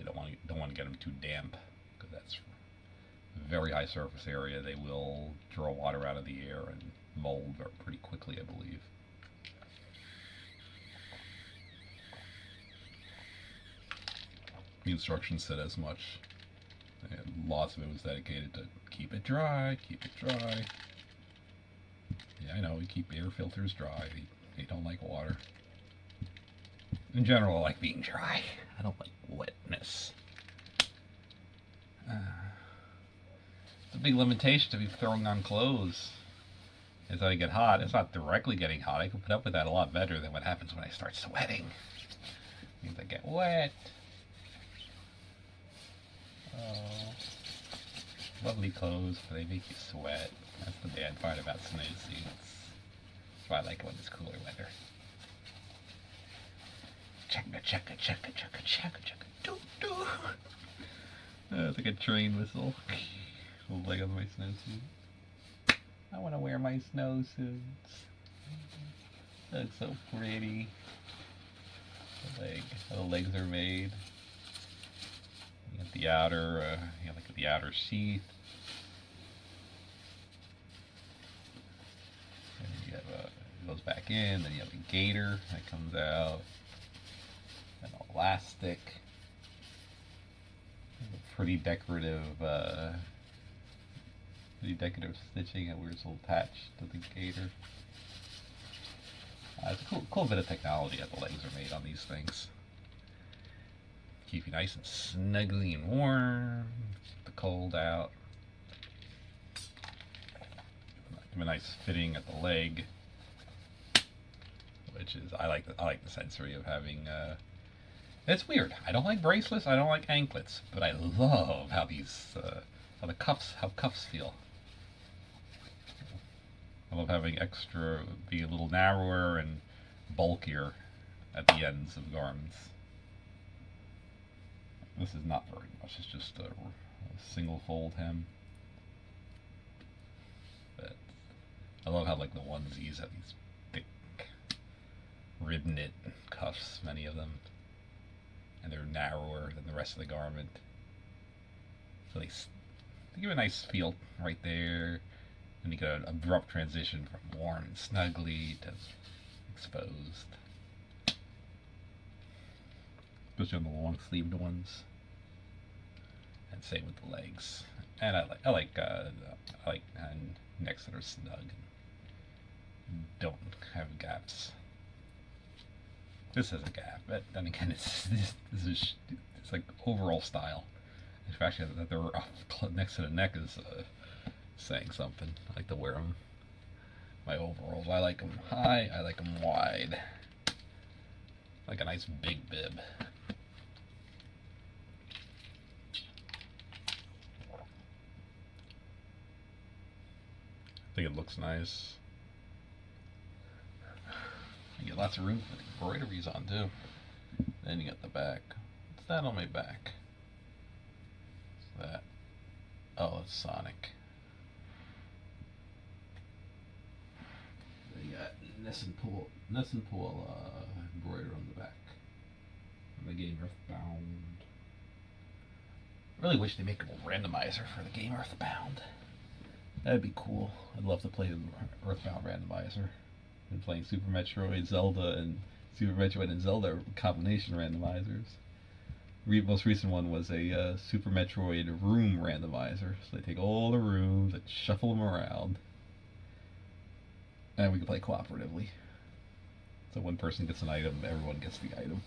want to get them too damp. that's very high surface area, they will draw water out of the air and mold pretty quickly, I believe. The instructions said as much. And lots of it was dedicated to keep it dry, keep it dry. Yeah, I know, we keep air filters dry. They don't like water. In general, I like being dry. I don't like wetness. It's a big limitation to be throwing on clothes. As I get hot, it's not directly getting hot. I can put up with that a lot better than what happens when I start sweating. It means I get wet. Oh, lovely clothes, but they make you sweat. That's the bad part about snowsuits. That's why I like it when it's cooler weather. Checka, checka, checka, checka, checka, checka, doo doo. It's like a train whistle. The leg of my snowsuit. I want to wear my snowsuits. They look so pretty. How the legs are made. You got the outer, like the outer sheath. And you have it goes back in. Then you have a gaiter that comes out. An elastic. Pretty decorative stitching that we're still attached to the gaiter. It's a cool bit of technology that the legs are made on these things. Keep you nice and snuggly and warm. Keep the cold out. Give a nice fitting at the leg, which is I like the sensory of having. It's weird. I don't like bracelets. I don't like anklets, but I love how how cuffs feel. I love having be a little narrower and bulkier at the ends of garments. This is not very much. It's just a single fold hem. But I love how like the onesies have these thick rib knit cuffs, many of them. And they're narrower than the rest of the garment. So they give a nice feel right there. And you get an abrupt transition from warm and snuggly to exposed. Especially on the long sleeved ones. And same with the legs. And I like necks that are snug and don't have gaps. This has a gap, but then again, it's like overall style. In fact, that they're up next to the neck is saying something. I like to wear them. My overalls, I like them high, I like them wide. Like a nice big bib. I think it looks nice. You get lots of room for the embroideries on too. Then you got the back. What's that on my back? What's that? Oh, it's Sonic. Then you got Ness and Pool embroidered on the back. From the game Earthbound. I really wish they make a randomizer for the game Earthbound. That'd be cool. I'd love to play the Earthbound randomizer. Been playing Super Metroid, Zelda, and Super Metroid and Zelda combination randomizers. Most recent one was a Super Metroid room randomizer. So they take all the rooms and shuffle them around. And we can play cooperatively. So one person gets an item, everyone gets the item.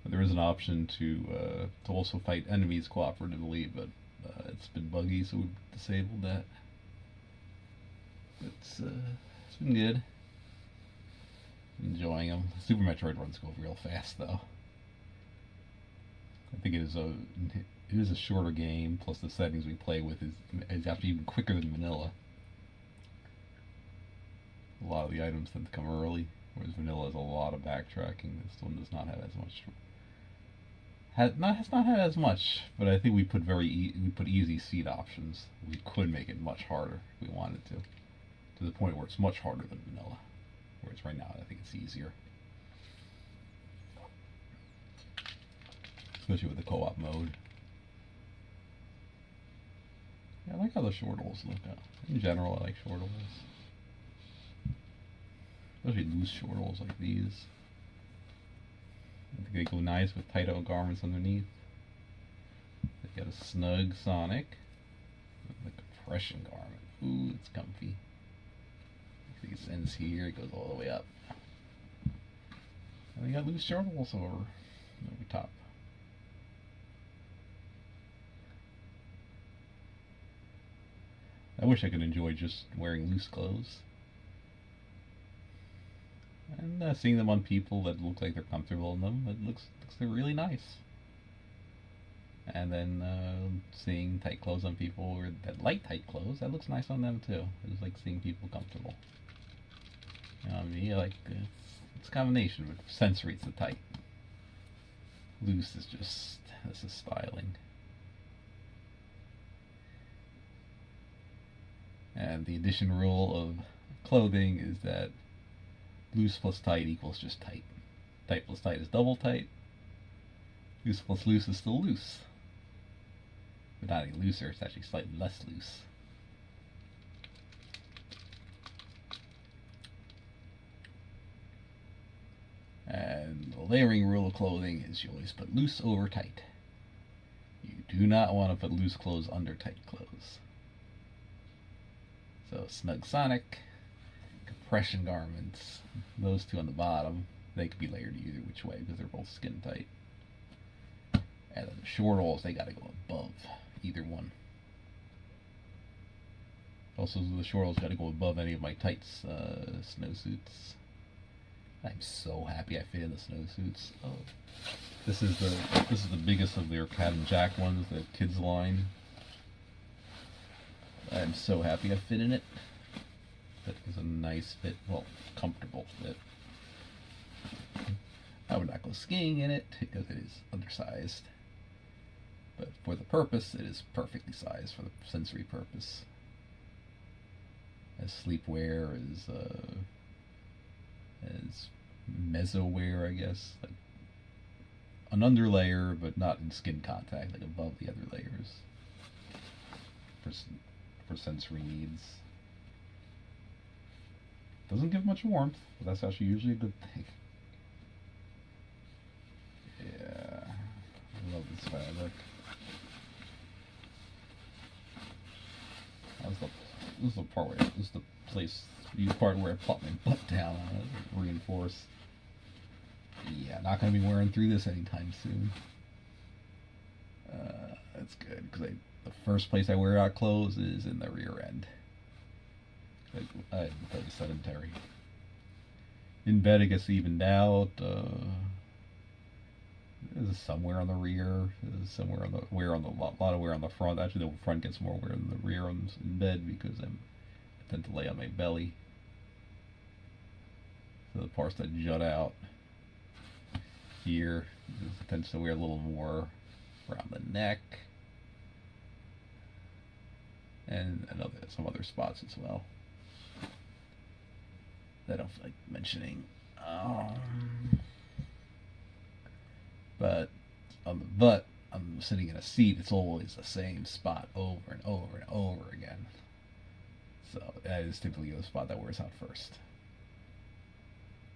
But there is an option to also fight enemies cooperatively, but it's been buggy, so we've disabled that. It's been good. Enjoying them. Super Metroid runs go real fast, though. I think it is a shorter game. Plus, the settings we play with is actually even quicker than vanilla. A lot of the items tend to come early, whereas vanilla has a lot of backtracking. This one does not have as much. Has not had as much, but I think we put easy seed options. We could make it much harder if we wanted to the point where it's much harder than vanilla. Whereas right now, I think it's easier. especially with the co-op mode. Yeah, I like how the shortholes look. In general, I like shortholes. Especially loose shortholes like these. I think they go nice with tight-out garments underneath. They got a snug Sonic. The compression garment. Ooh, it's comfy. It ends here, it goes all the way up. And they got loose shortholes over top. I wish I could enjoy just wearing loose clothes. And seeing them on people that look like they're comfortable in them, it looks they're really nice. And then seeing tight clothes on people that like tight clothes, that looks nice on them too. I just like seeing people comfortable. You know what I mean? Like it's a combination, but sensory it's the tight. Loose is just, this is styling. And the addition rule of clothing is that loose plus tight equals just tight. Tight plus tight is double tight. Loose plus loose is still loose. But not any looser, it's actually slightly less loose. And the layering rule of clothing is you always put loose over tight. You do not want to put loose clothes under tight clothes. So snug Sonic, compression garments, those two on the bottom, they could be layered either which way because they're both skin tight. And then the shortholes, they gotta go above either one. Also, the shortholes gotta go above any of my tights snowsuits. I'm so happy I fit in the snowsuits. Oh, this is the biggest of their Cat and Jack ones, the kids line. I'm so happy I fit in it. That is a nice fit, well, comfortable fit. I would not go skiing in it because it is undersized. But for the purpose, it is perfectly sized for the sensory purpose. As sleepwear, as mesowear, I guess, like an underlayer, but not in skin contact, like above the other layers. For sensory needs. Doesn't give much warmth, but that's actually usually a good thing. Yeah, I love this fabric. This is the part where this is the part where I plop my butt down on it, reinforce. Yeah, not gonna be wearing through this anytime soon. That's good because the first place I wear out clothes is in the rear end. I'm pretty sedentary. In bed, it gets evened out. There's somewhere on the rear. There's somewhere on the lot of wear on the front. Actually, the front gets more wear than the rear in bed because I tend to lay on my belly. So the parts that jut out here tends to wear a little more around the neck and some other spots as well that I don't feel like mentioning. But on the butt, I'm sitting in a seat, it's always the same spot over and over and over again. So that is typically the spot that wears out first.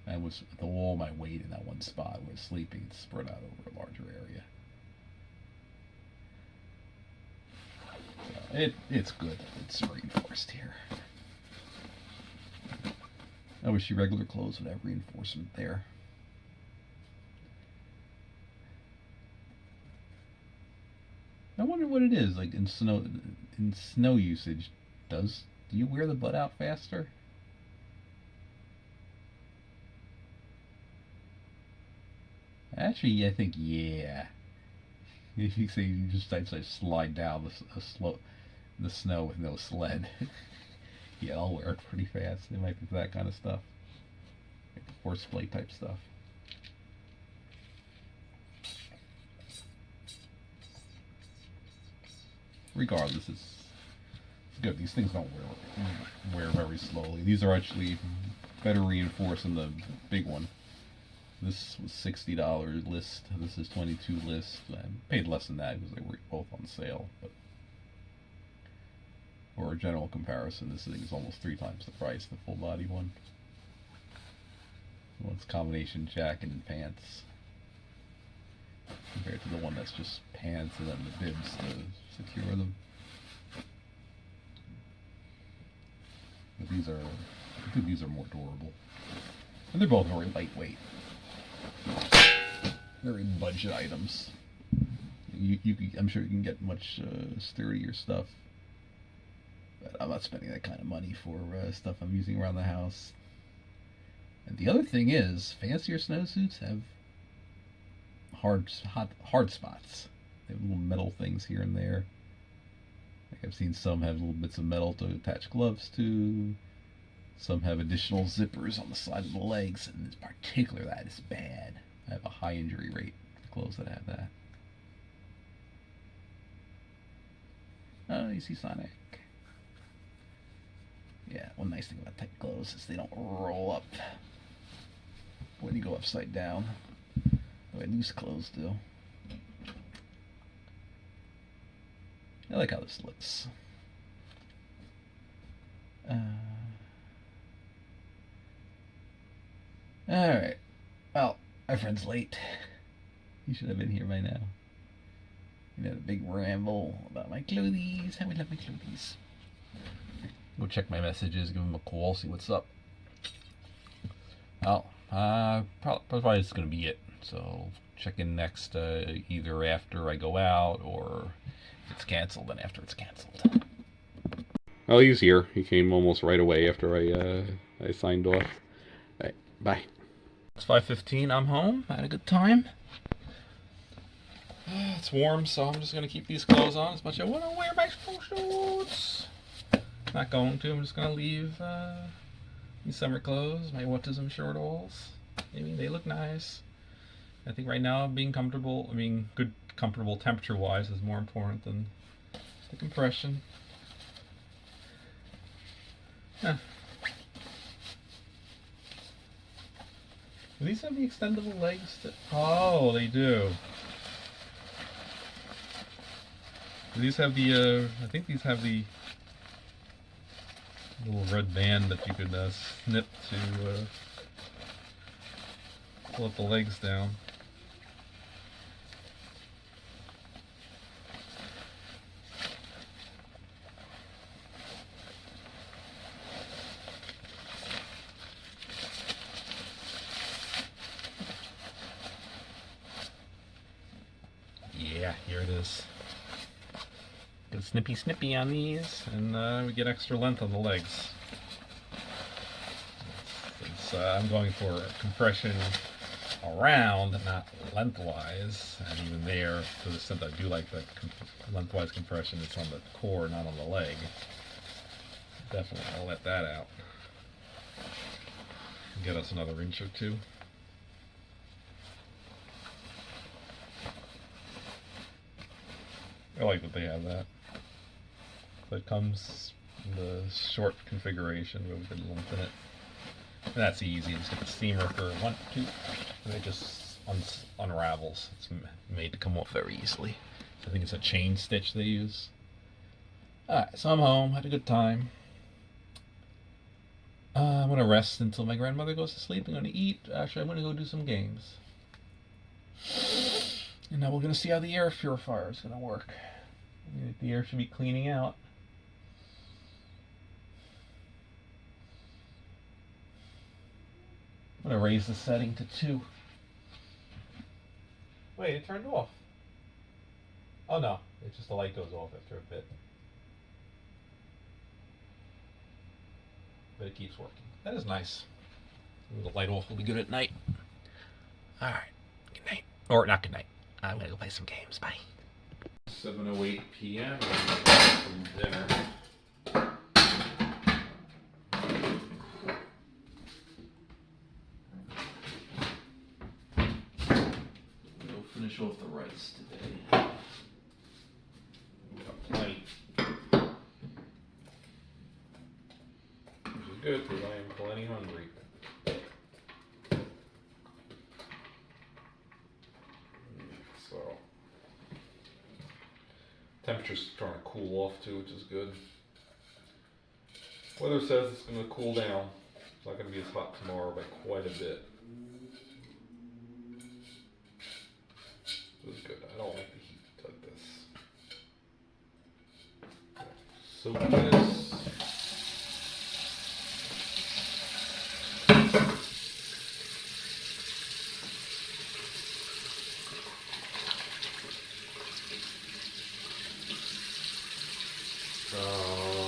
And with all my weight in that one spot where sleeping, it's spread out over a larger area. So it's good. It's reinforced here. I wish your regular clothes would have reinforcement there. I wonder what it is like in snow usage. Do you wear the butt out faster? Actually, I think yeah. If you say you just slide down the snow with no sled, yeah, I'll wear it pretty fast. It might be for that kind of stuff, like the horseplay type stuff. Regardless, it's good. These things don't wear very slowly. These are actually better reinforced than the big one. This was $60 list. This is $22 list. I paid less than that because they were both on sale. But for a general comparison, this thing is almost 3 times the price, the full body one. Well, it's combination jacket and pants compared to the one that's just pants and then the bibs to secure them. But these are, I think these are more durable. And they're both very lightweight. Very budget items. I'm sure you can get much sturdier stuff. But I'm not spending that kind of money for stuff I'm using around the house. And the other thing is, fancier snowsuits have hard spots. They have little metal things here and there. Like I've seen some have little bits of metal to attach gloves to. Some have additional zippers on the side of the legs, and in particular that is bad. I have a high injury rate with clothes that have that. Oh, you see Sonic. Yeah, one nice thing about tight clothes is they don't roll up when you go upside down, the way loose clothes do. I like how this looks. Alright. Well, my friend's late. He should have been here by now. We had a big ramble about my clothies. How we love my clothies. Go check my messages, give him a call, see what's up. Well, probably it's going to be it. So check in next either after I go out or if it's canceled, then after it's canceled. Oh, he's here. He came almost right away after I signed off. All right, bye. It's 5:15. I'm home. I had a good time. It's warm, so I'm just going to keep these clothes on as much as I want to wear my snowsuits. Not going to. I'm just going to leave these summer clothes, my autism shortalls. I mean, they look nice. I think right now being comfortable, good, comfortable temperature-wise is more important than the compression. Huh. Do these have the extendable legs? Oh, they do. Do these have the, I think these have the little red band that you could snip to pull up the legs down. Yeah, here it is. Get snippy on these, and we get extra length on the legs. I'm going for compression around, not lengthwise, and even there, to the extent I do like the lengthwise compression, it's on the core, not on the leg. Definitely, I'll let that out. Get us another inch or two. I like that they have that. It comes in the short configuration with a good length in it. And that's easy. Just get the steamer for 1, 2, and it just unravels. It's made to come off very easily. I think it's a chain stitch they use. Alright, so I'm home. Had a good time. I'm going to rest until my grandmother goes to sleep. I'm going to eat. Actually, I'm going to go do some games. And now we're going to see how the air purifier is going to work. The air should be cleaning out. I'm going to raise the setting to 2. Wait, it turned off. Oh no, it's just the light goes off after a bit. But it keeps working. That is nice. The light off will be good at night. Alright, good night. Or not good night. I'm going to go play some games. Bye. 7:08 p.m. from dinner. We'll finish off the rice today. We've got plenty. Which is good because I am plenty hungry. cool off too, which is good. Weather says it's going to cool down. It's not going to be as hot tomorrow by quite a bit. This is good. I don't like the heat like this. Soak this.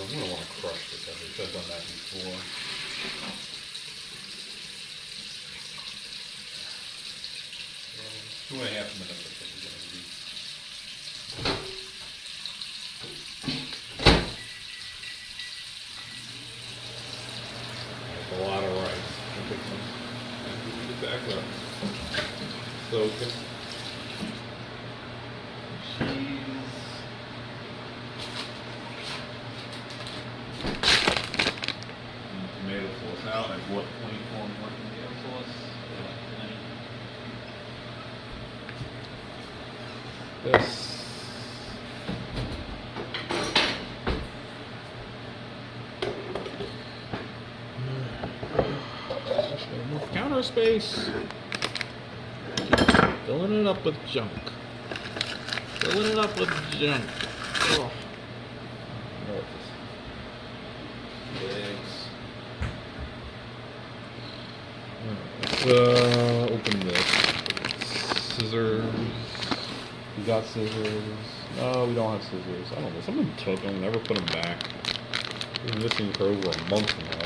We don't want to crush this. I've done that before. 2.5 minutes, I think we're going to be. That's a lot of rice. Get back up. Soak it. Tomato sauce out. I bought 24 more tomato sauce. This. More counter space. Filling it up with junk. Filling it up with junk. Oh. Open this. Scissors. We got scissors. No, we don't have scissors. I don't know. Someone took them, never put them back. We've been missing for over a month now.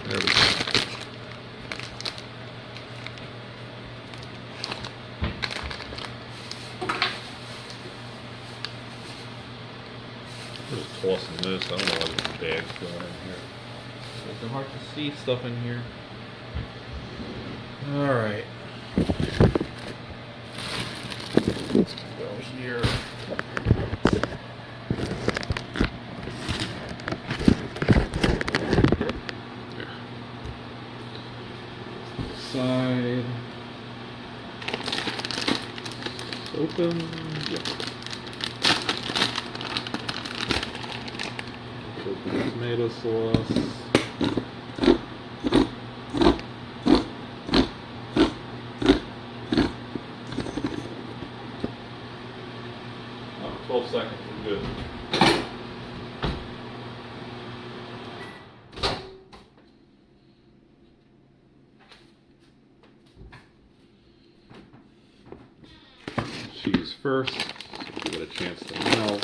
There we go. I'm just tossing this. I don't know why there's bags going in here. It's hard to see stuff in here. Alright. Let's go here. Side. Open. Yep. Open the tomato sauce. Oh, 12 seconds. We're good. Cheese first, so give it a chance to melt.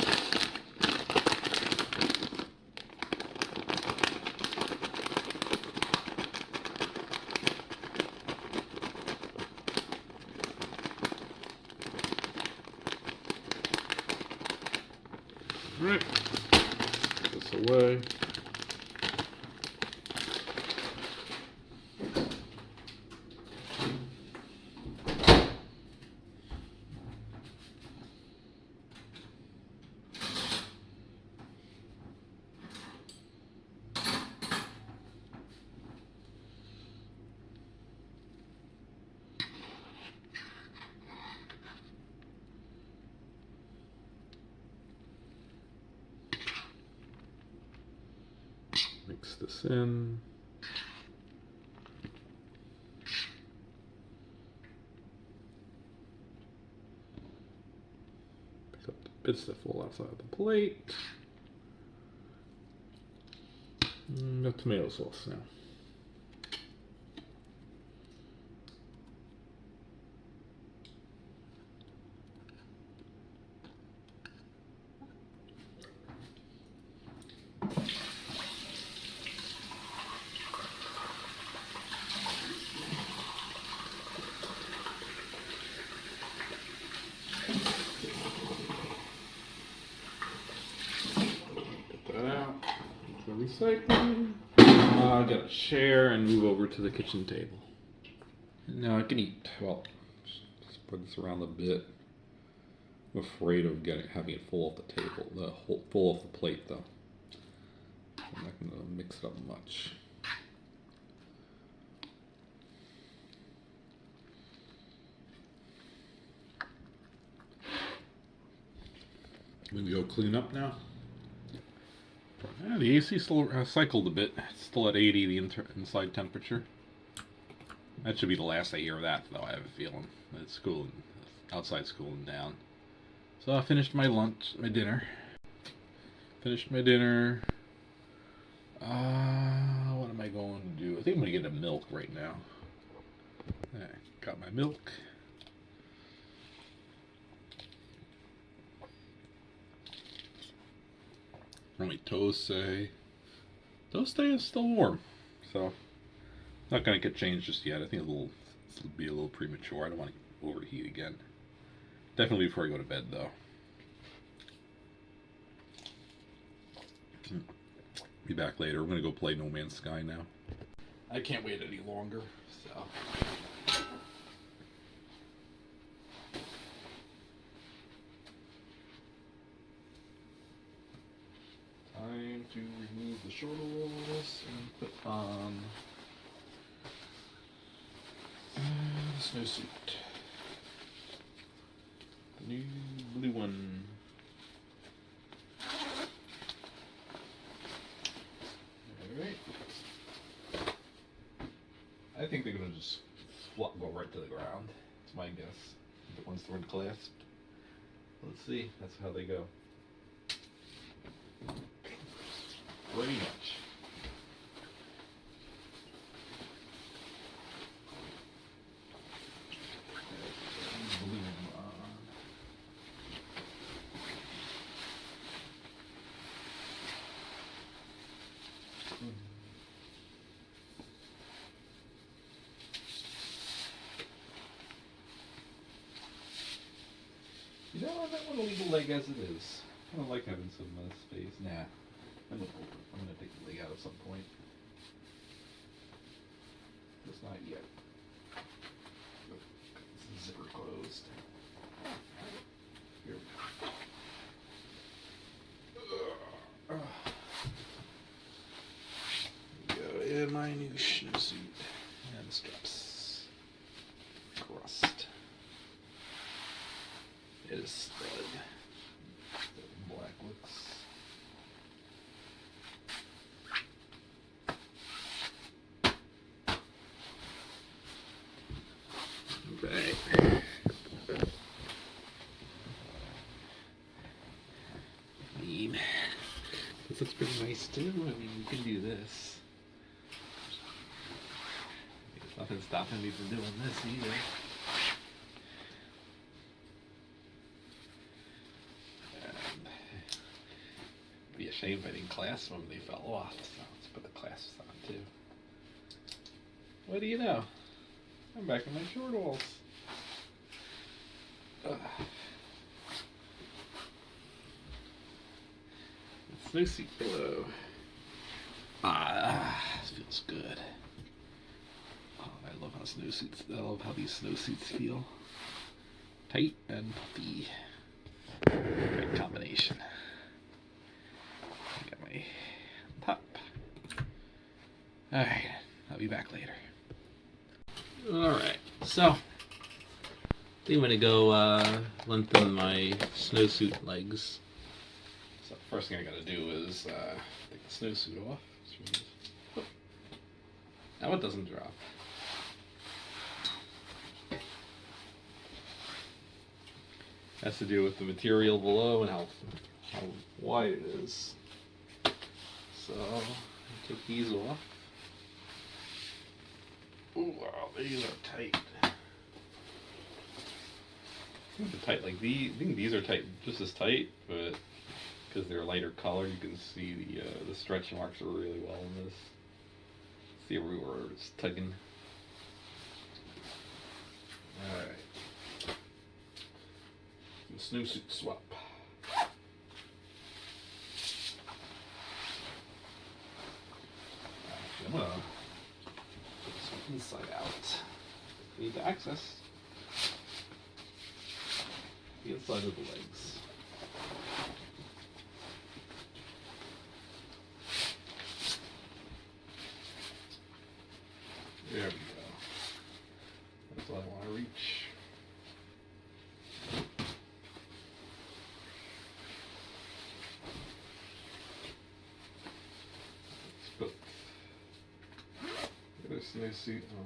Alright, put this away. Mix this in. Pick up the bits that fall outside of the plate. The tomato sauce now. Get that out. Into the recycling. Now I've got a chair and move over to the kitchen table. Now I can eat. Well, spread this around a bit. I'm afraid of having it full off the table, full off the plate though. I'm not going to mix it up much. I'm going to go clean up now. Yeah, the AC still cycled a bit. It's still at 80, the inside temperature. That should be the last I hear of that, though, I have a feeling. It's cooling, outside cooling down. So I finished my lunch, my dinner. Finished my dinner. What am I going to do? I think I'm going to get a milk right now. Got my milk. My toast is still warm, so not gonna get changed just yet. I think it'll be a little premature. I don't want to overheat again. Definitely before I go to bed, though. Be back later. We're gonna go play No Man's Sky now. I can't wait any longer. So. Time to remove the shorts and put on the snowsuit. The new blue one. Alright. I think they're going to just go right to the ground. That's my guess. Once they're clasped. Let's see. That's how they go. Pretty much. You know, I might want to leave the leg as it is. I don't like having some space. Nah. I'm going to take the leg out at some point. Just not yet. Got the zipper closed. Here we go. Here we go. In my new snowsuit. And the straps. Crust. It is stud. Black looks. Right. I mean, this looks pretty nice too. I mean, you can do this. There's nothing stopping me from doing this either. And it'd be a shame if I didn't clasp them, they fell off. So let's put the clasps on too. What do you know? I'm back in my short walls. Snowsuit pillow. This feels good. Oh, I love how I love how these snowsuits feel. Tight and puffy. Great combination. I got my top. Alright, I'll be back later. Alright, so I think I'm going to go lengthen my snowsuit legs. So the first thing I got to do is take the snowsuit off. Oh. Now it doesn't drop. Has to do with the material below and how wide it is. So I take these off. Oh wow, these are tight. They're tight like these. I think these are tight, just as tight, but because they're a lighter color, you can see the stretch marks are really well in this. See everywhere it's tugging. All right. The snowsuit swap. gonna put this one inside out. We need to access the inside of the legs. There we go. That's what I want to reach. Let's put this snowsuit on.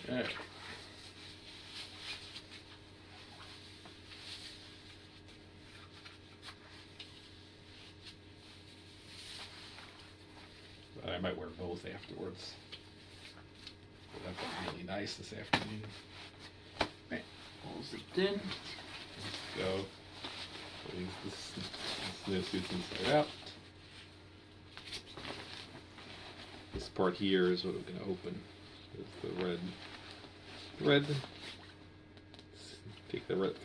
Alright. I might wear both afterwards. That felt really nice this afternoon. Alright, close it in. Let's go. Putting this snowsuits inside out. This part here is what we're going to open. It's the red thread. Take the red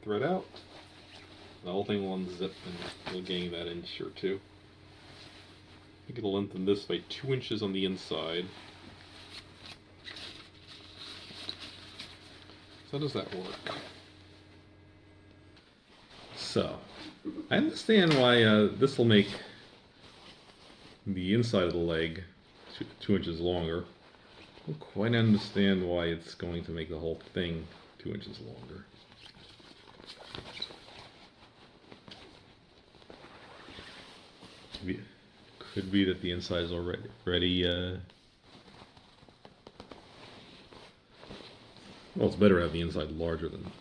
thread out. The whole thing will unzip and we'll gain that inch or two. I'm going to lengthen this by 2 inches on the inside. So how does that work? So, I understand why this will make the inside of the leg 2 inches longer. I don't quite understand why it's going to make the whole thing 2 inches longer. Could be that the inside is already well, it's better to have the inside larger than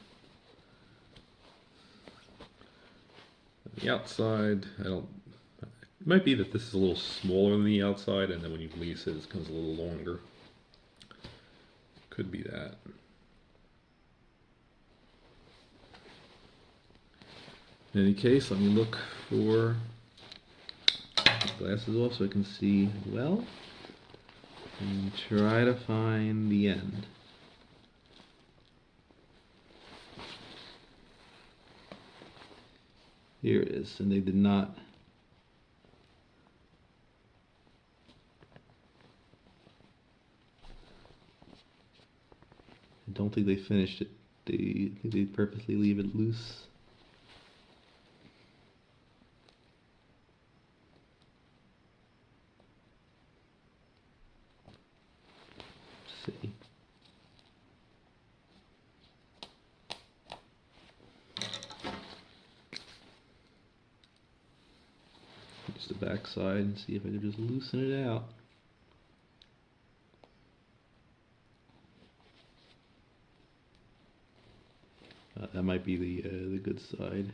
the outside. It might be that this is a little smaller than the outside, and then when you release it, it becomes a little longer. Could be that. In any case, let me look for glasses off so I can see well, and try to find the end. Here it is, and they did not. I don't think they finished it. I think they purposely leave it loose. Let's see. Use the back side and see if I can just loosen it out. That might be the good side.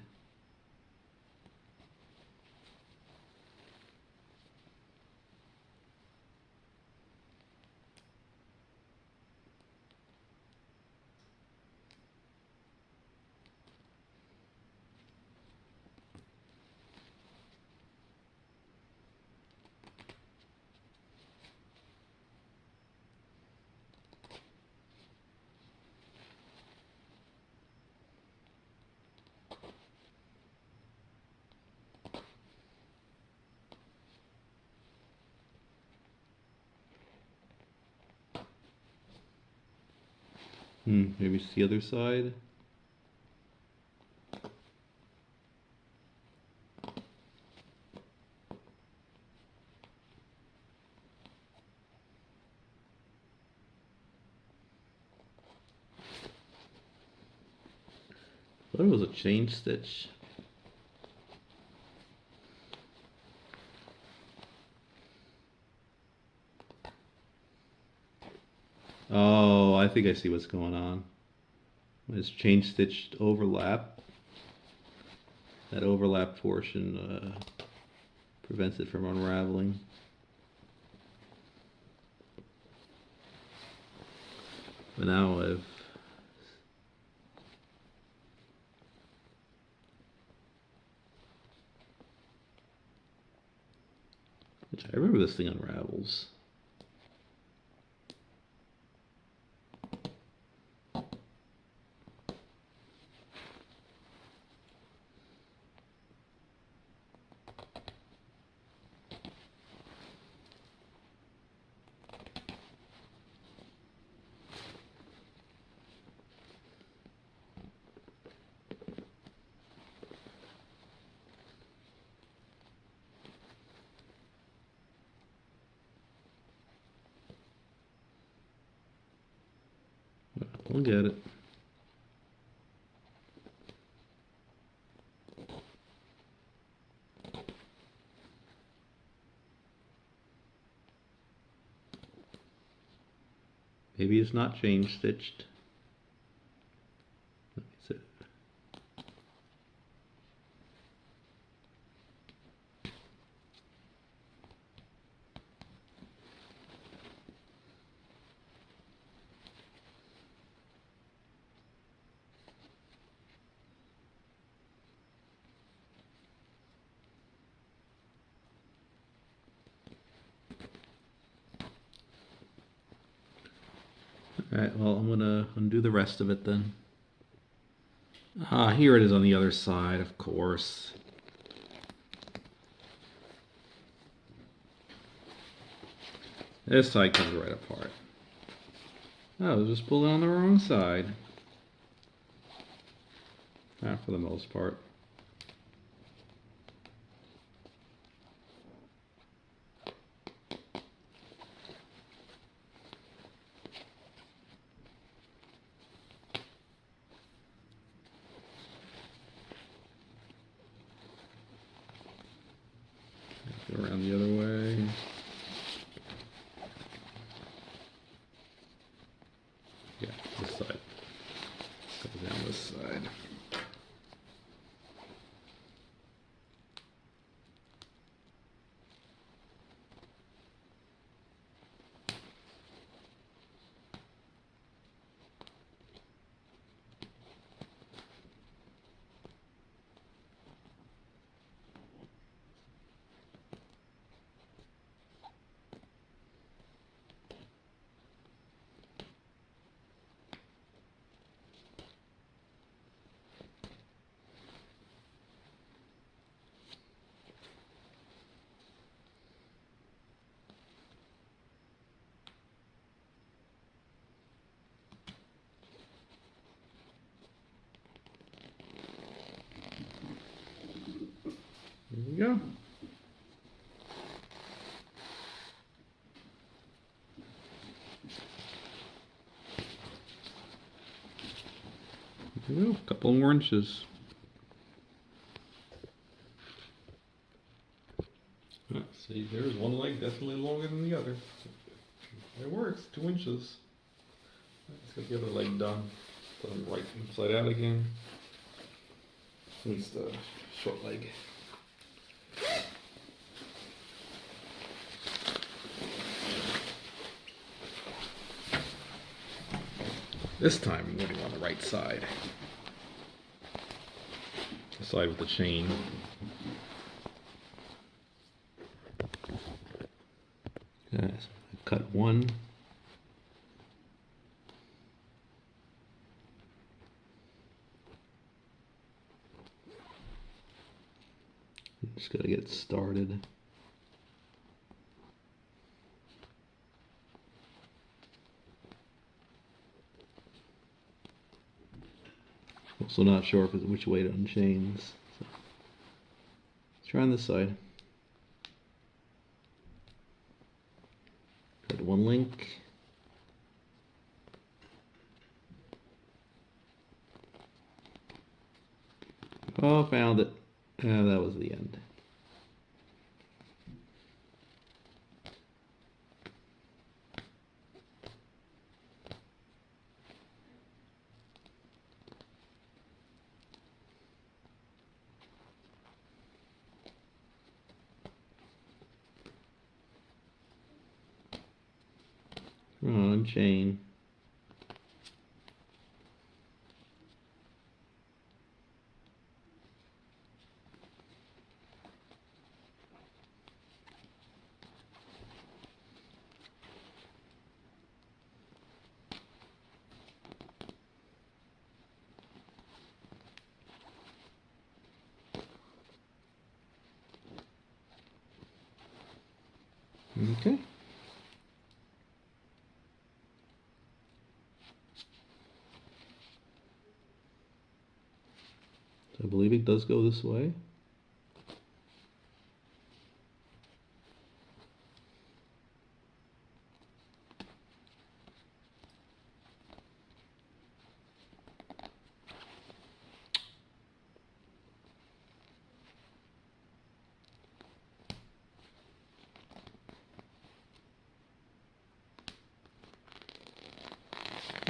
Maybe it's the other side. I thought it was a chain stitch. Oh, I think I see what's going on. It's chain stitched overlap. That overlap portion prevents it from unraveling. But now I've I remember this thing unravels. We'll get it. Maybe it's not chain stitched. Let me see. Alright, well, I'm gonna undo the rest of it then. Ah, here it is on the other side, of course. This side comes right apart. Oh, I was just pulling on the wrong side. Not for the most part. Go around the other way. Yeah, this side. Go down this side. There we go. There we go. A couple more inches. See, there's one leg definitely longer than the other. It works, 2 inches. Let's get the other leg done. Put them right inside out again. At least the short leg. This time I'm going to go on the right side. The side with the chain. Okay, so I cut one. Just gotta get started. Also not sure which way to unchains. So let's try on this side. Cut one link. Oh, found it. That was the end. Unchain. Okay. So I believe it does go this way.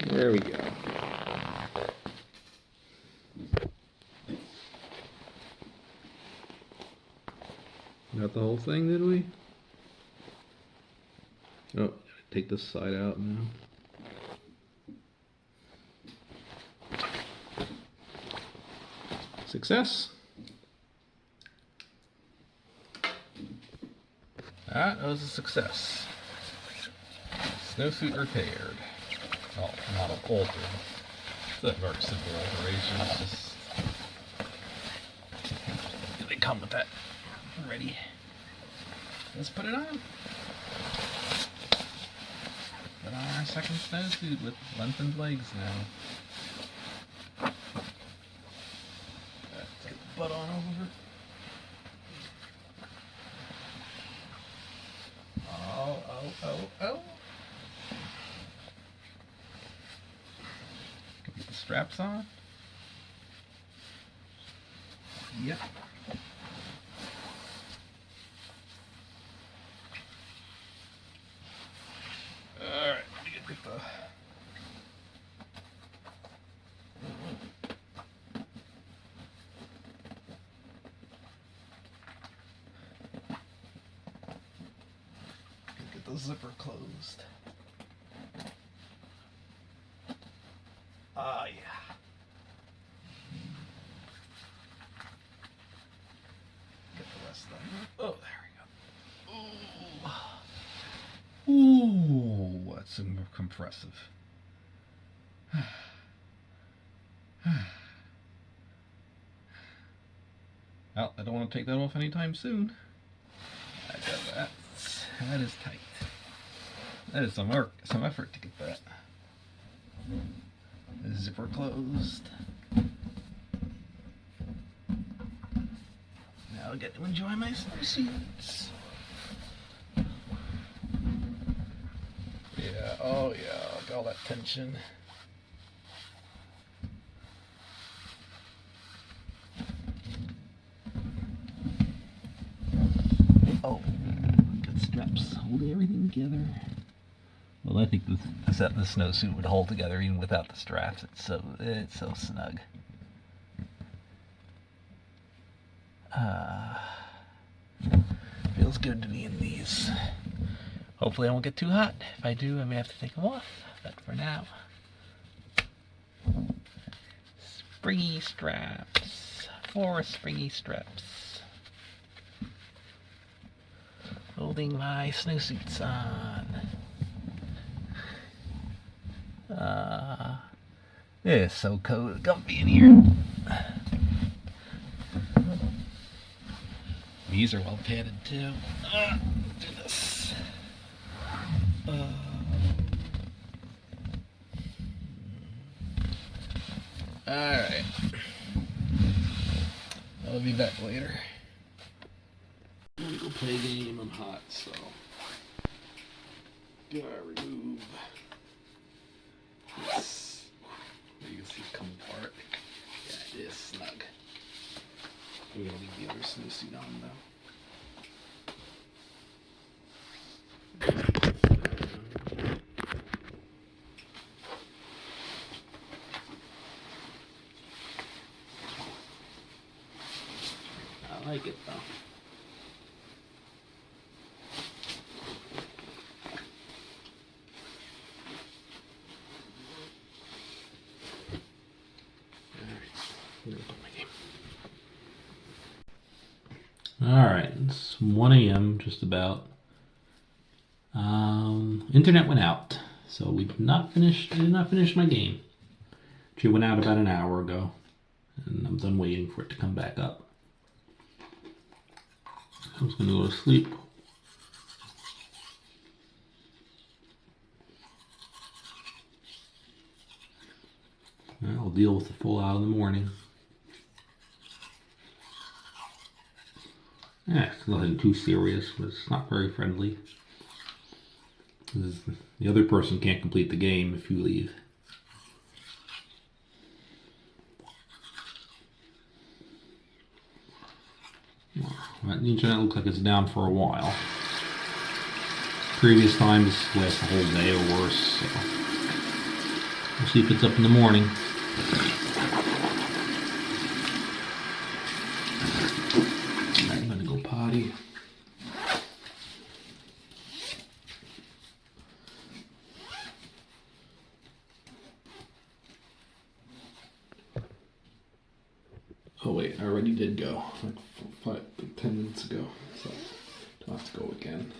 There we go. Got the whole thing, did we? Oh, take this side out now. Success. That was a success. Snowsuit repaired. Well, not altered. It's a very simple alteration. It's just they come with that ready. Let's put it on. Put on our second snowsuit with lengthened legs now. Let's get the butt on over. Oh. Get the straps on. Yep. Alright, get the zipper closed. Ah, yeah. Get the rest done. Oh, there we go. Ooh, that's compressive. Well, I don't want to take that off anytime soon. I got that. That is tight. That is some work, some effort to get that. The zipper closed. Now I get to enjoy my snowsuits. Yeah, oh yeah, look at all that tension. Oh, good straps hold everything together. Well, I think the snowsuit would hold together even without the straps. It's so snug. Feels good to be in these. Hopefully I won't get too hot. If I do, I may have to take them off. But for now, springy straps. 4 springy straps. Holding my snowsuits on. It's so cold, comfy in here. These are well padded too. Do this. Alright. I'll be back later. I'm gonna go play a game. I'm hot, so. Gotta remove this. You can see it come apart. Yeah, it is snug. I'm gonna leave the other snowsuit on though. I like it though. Alright, it's 1 a.m. just about. Internet went out, so I did not finish my game. She went out about an hour ago, and I'm done waiting for it to come back up. I was going to go to sleep. I'll deal with the full out in the morning. Yeah, it's nothing too serious, but it's not very friendly. The other person can't complete the game if you leave. Well, the internet looks like it's down for a while. Previous times last a whole day or worse, so we'll see if it's up in the morning. I'm gonna go potty. Oh wait, I already did go, like 10 minutes ago, so I'll have to go again.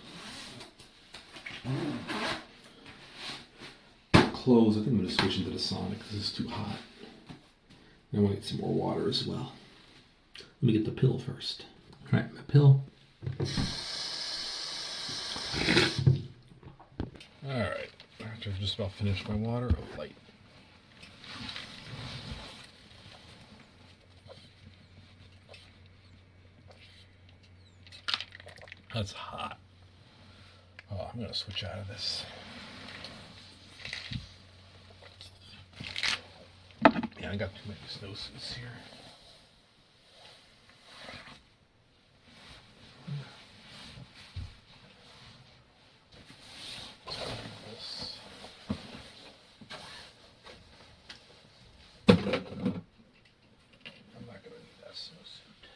Clothes, I think I'm going to switch into the Sonic because it's too hot. I want to get some more water as well. Let me get the pill first. Alright, my pill. Alright, after I've just about finished my water, oh, light. That's hot. Oh, I'm going to switch out of this. Yeah, I got too many snowsuits here. I'm not going to need that snowsuit.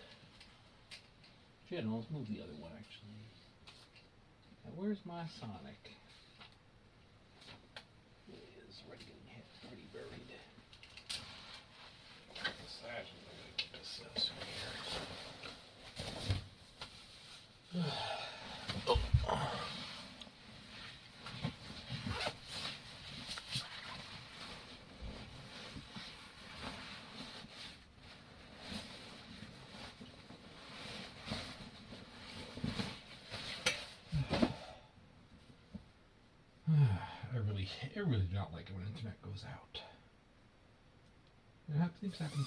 Yeah, no, let's move the other one actually. Now, where's my Sonic? It is already getting hit, pretty buried. Actually, I'm going to keep this snowsuit here. Oh. I really do not like it when internet goes out. It seems to happen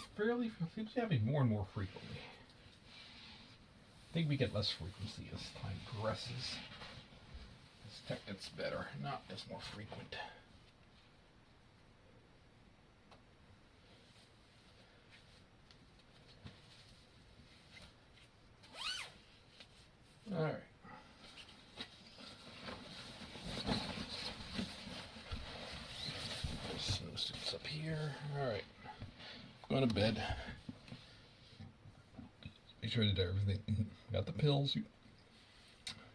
seems to happen more and more frequently. I think we get less frequency as time progresses. As tech gets better, not as more frequent. Alright. Snowsuits up here. Alright. Going to bed. Make sure I did everything. Got the pills.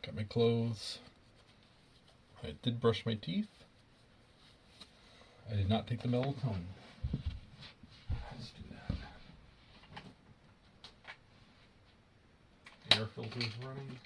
Got my clothes. I did brush my teeth. I did not take the melatonin. Let's do that. Air filter is running.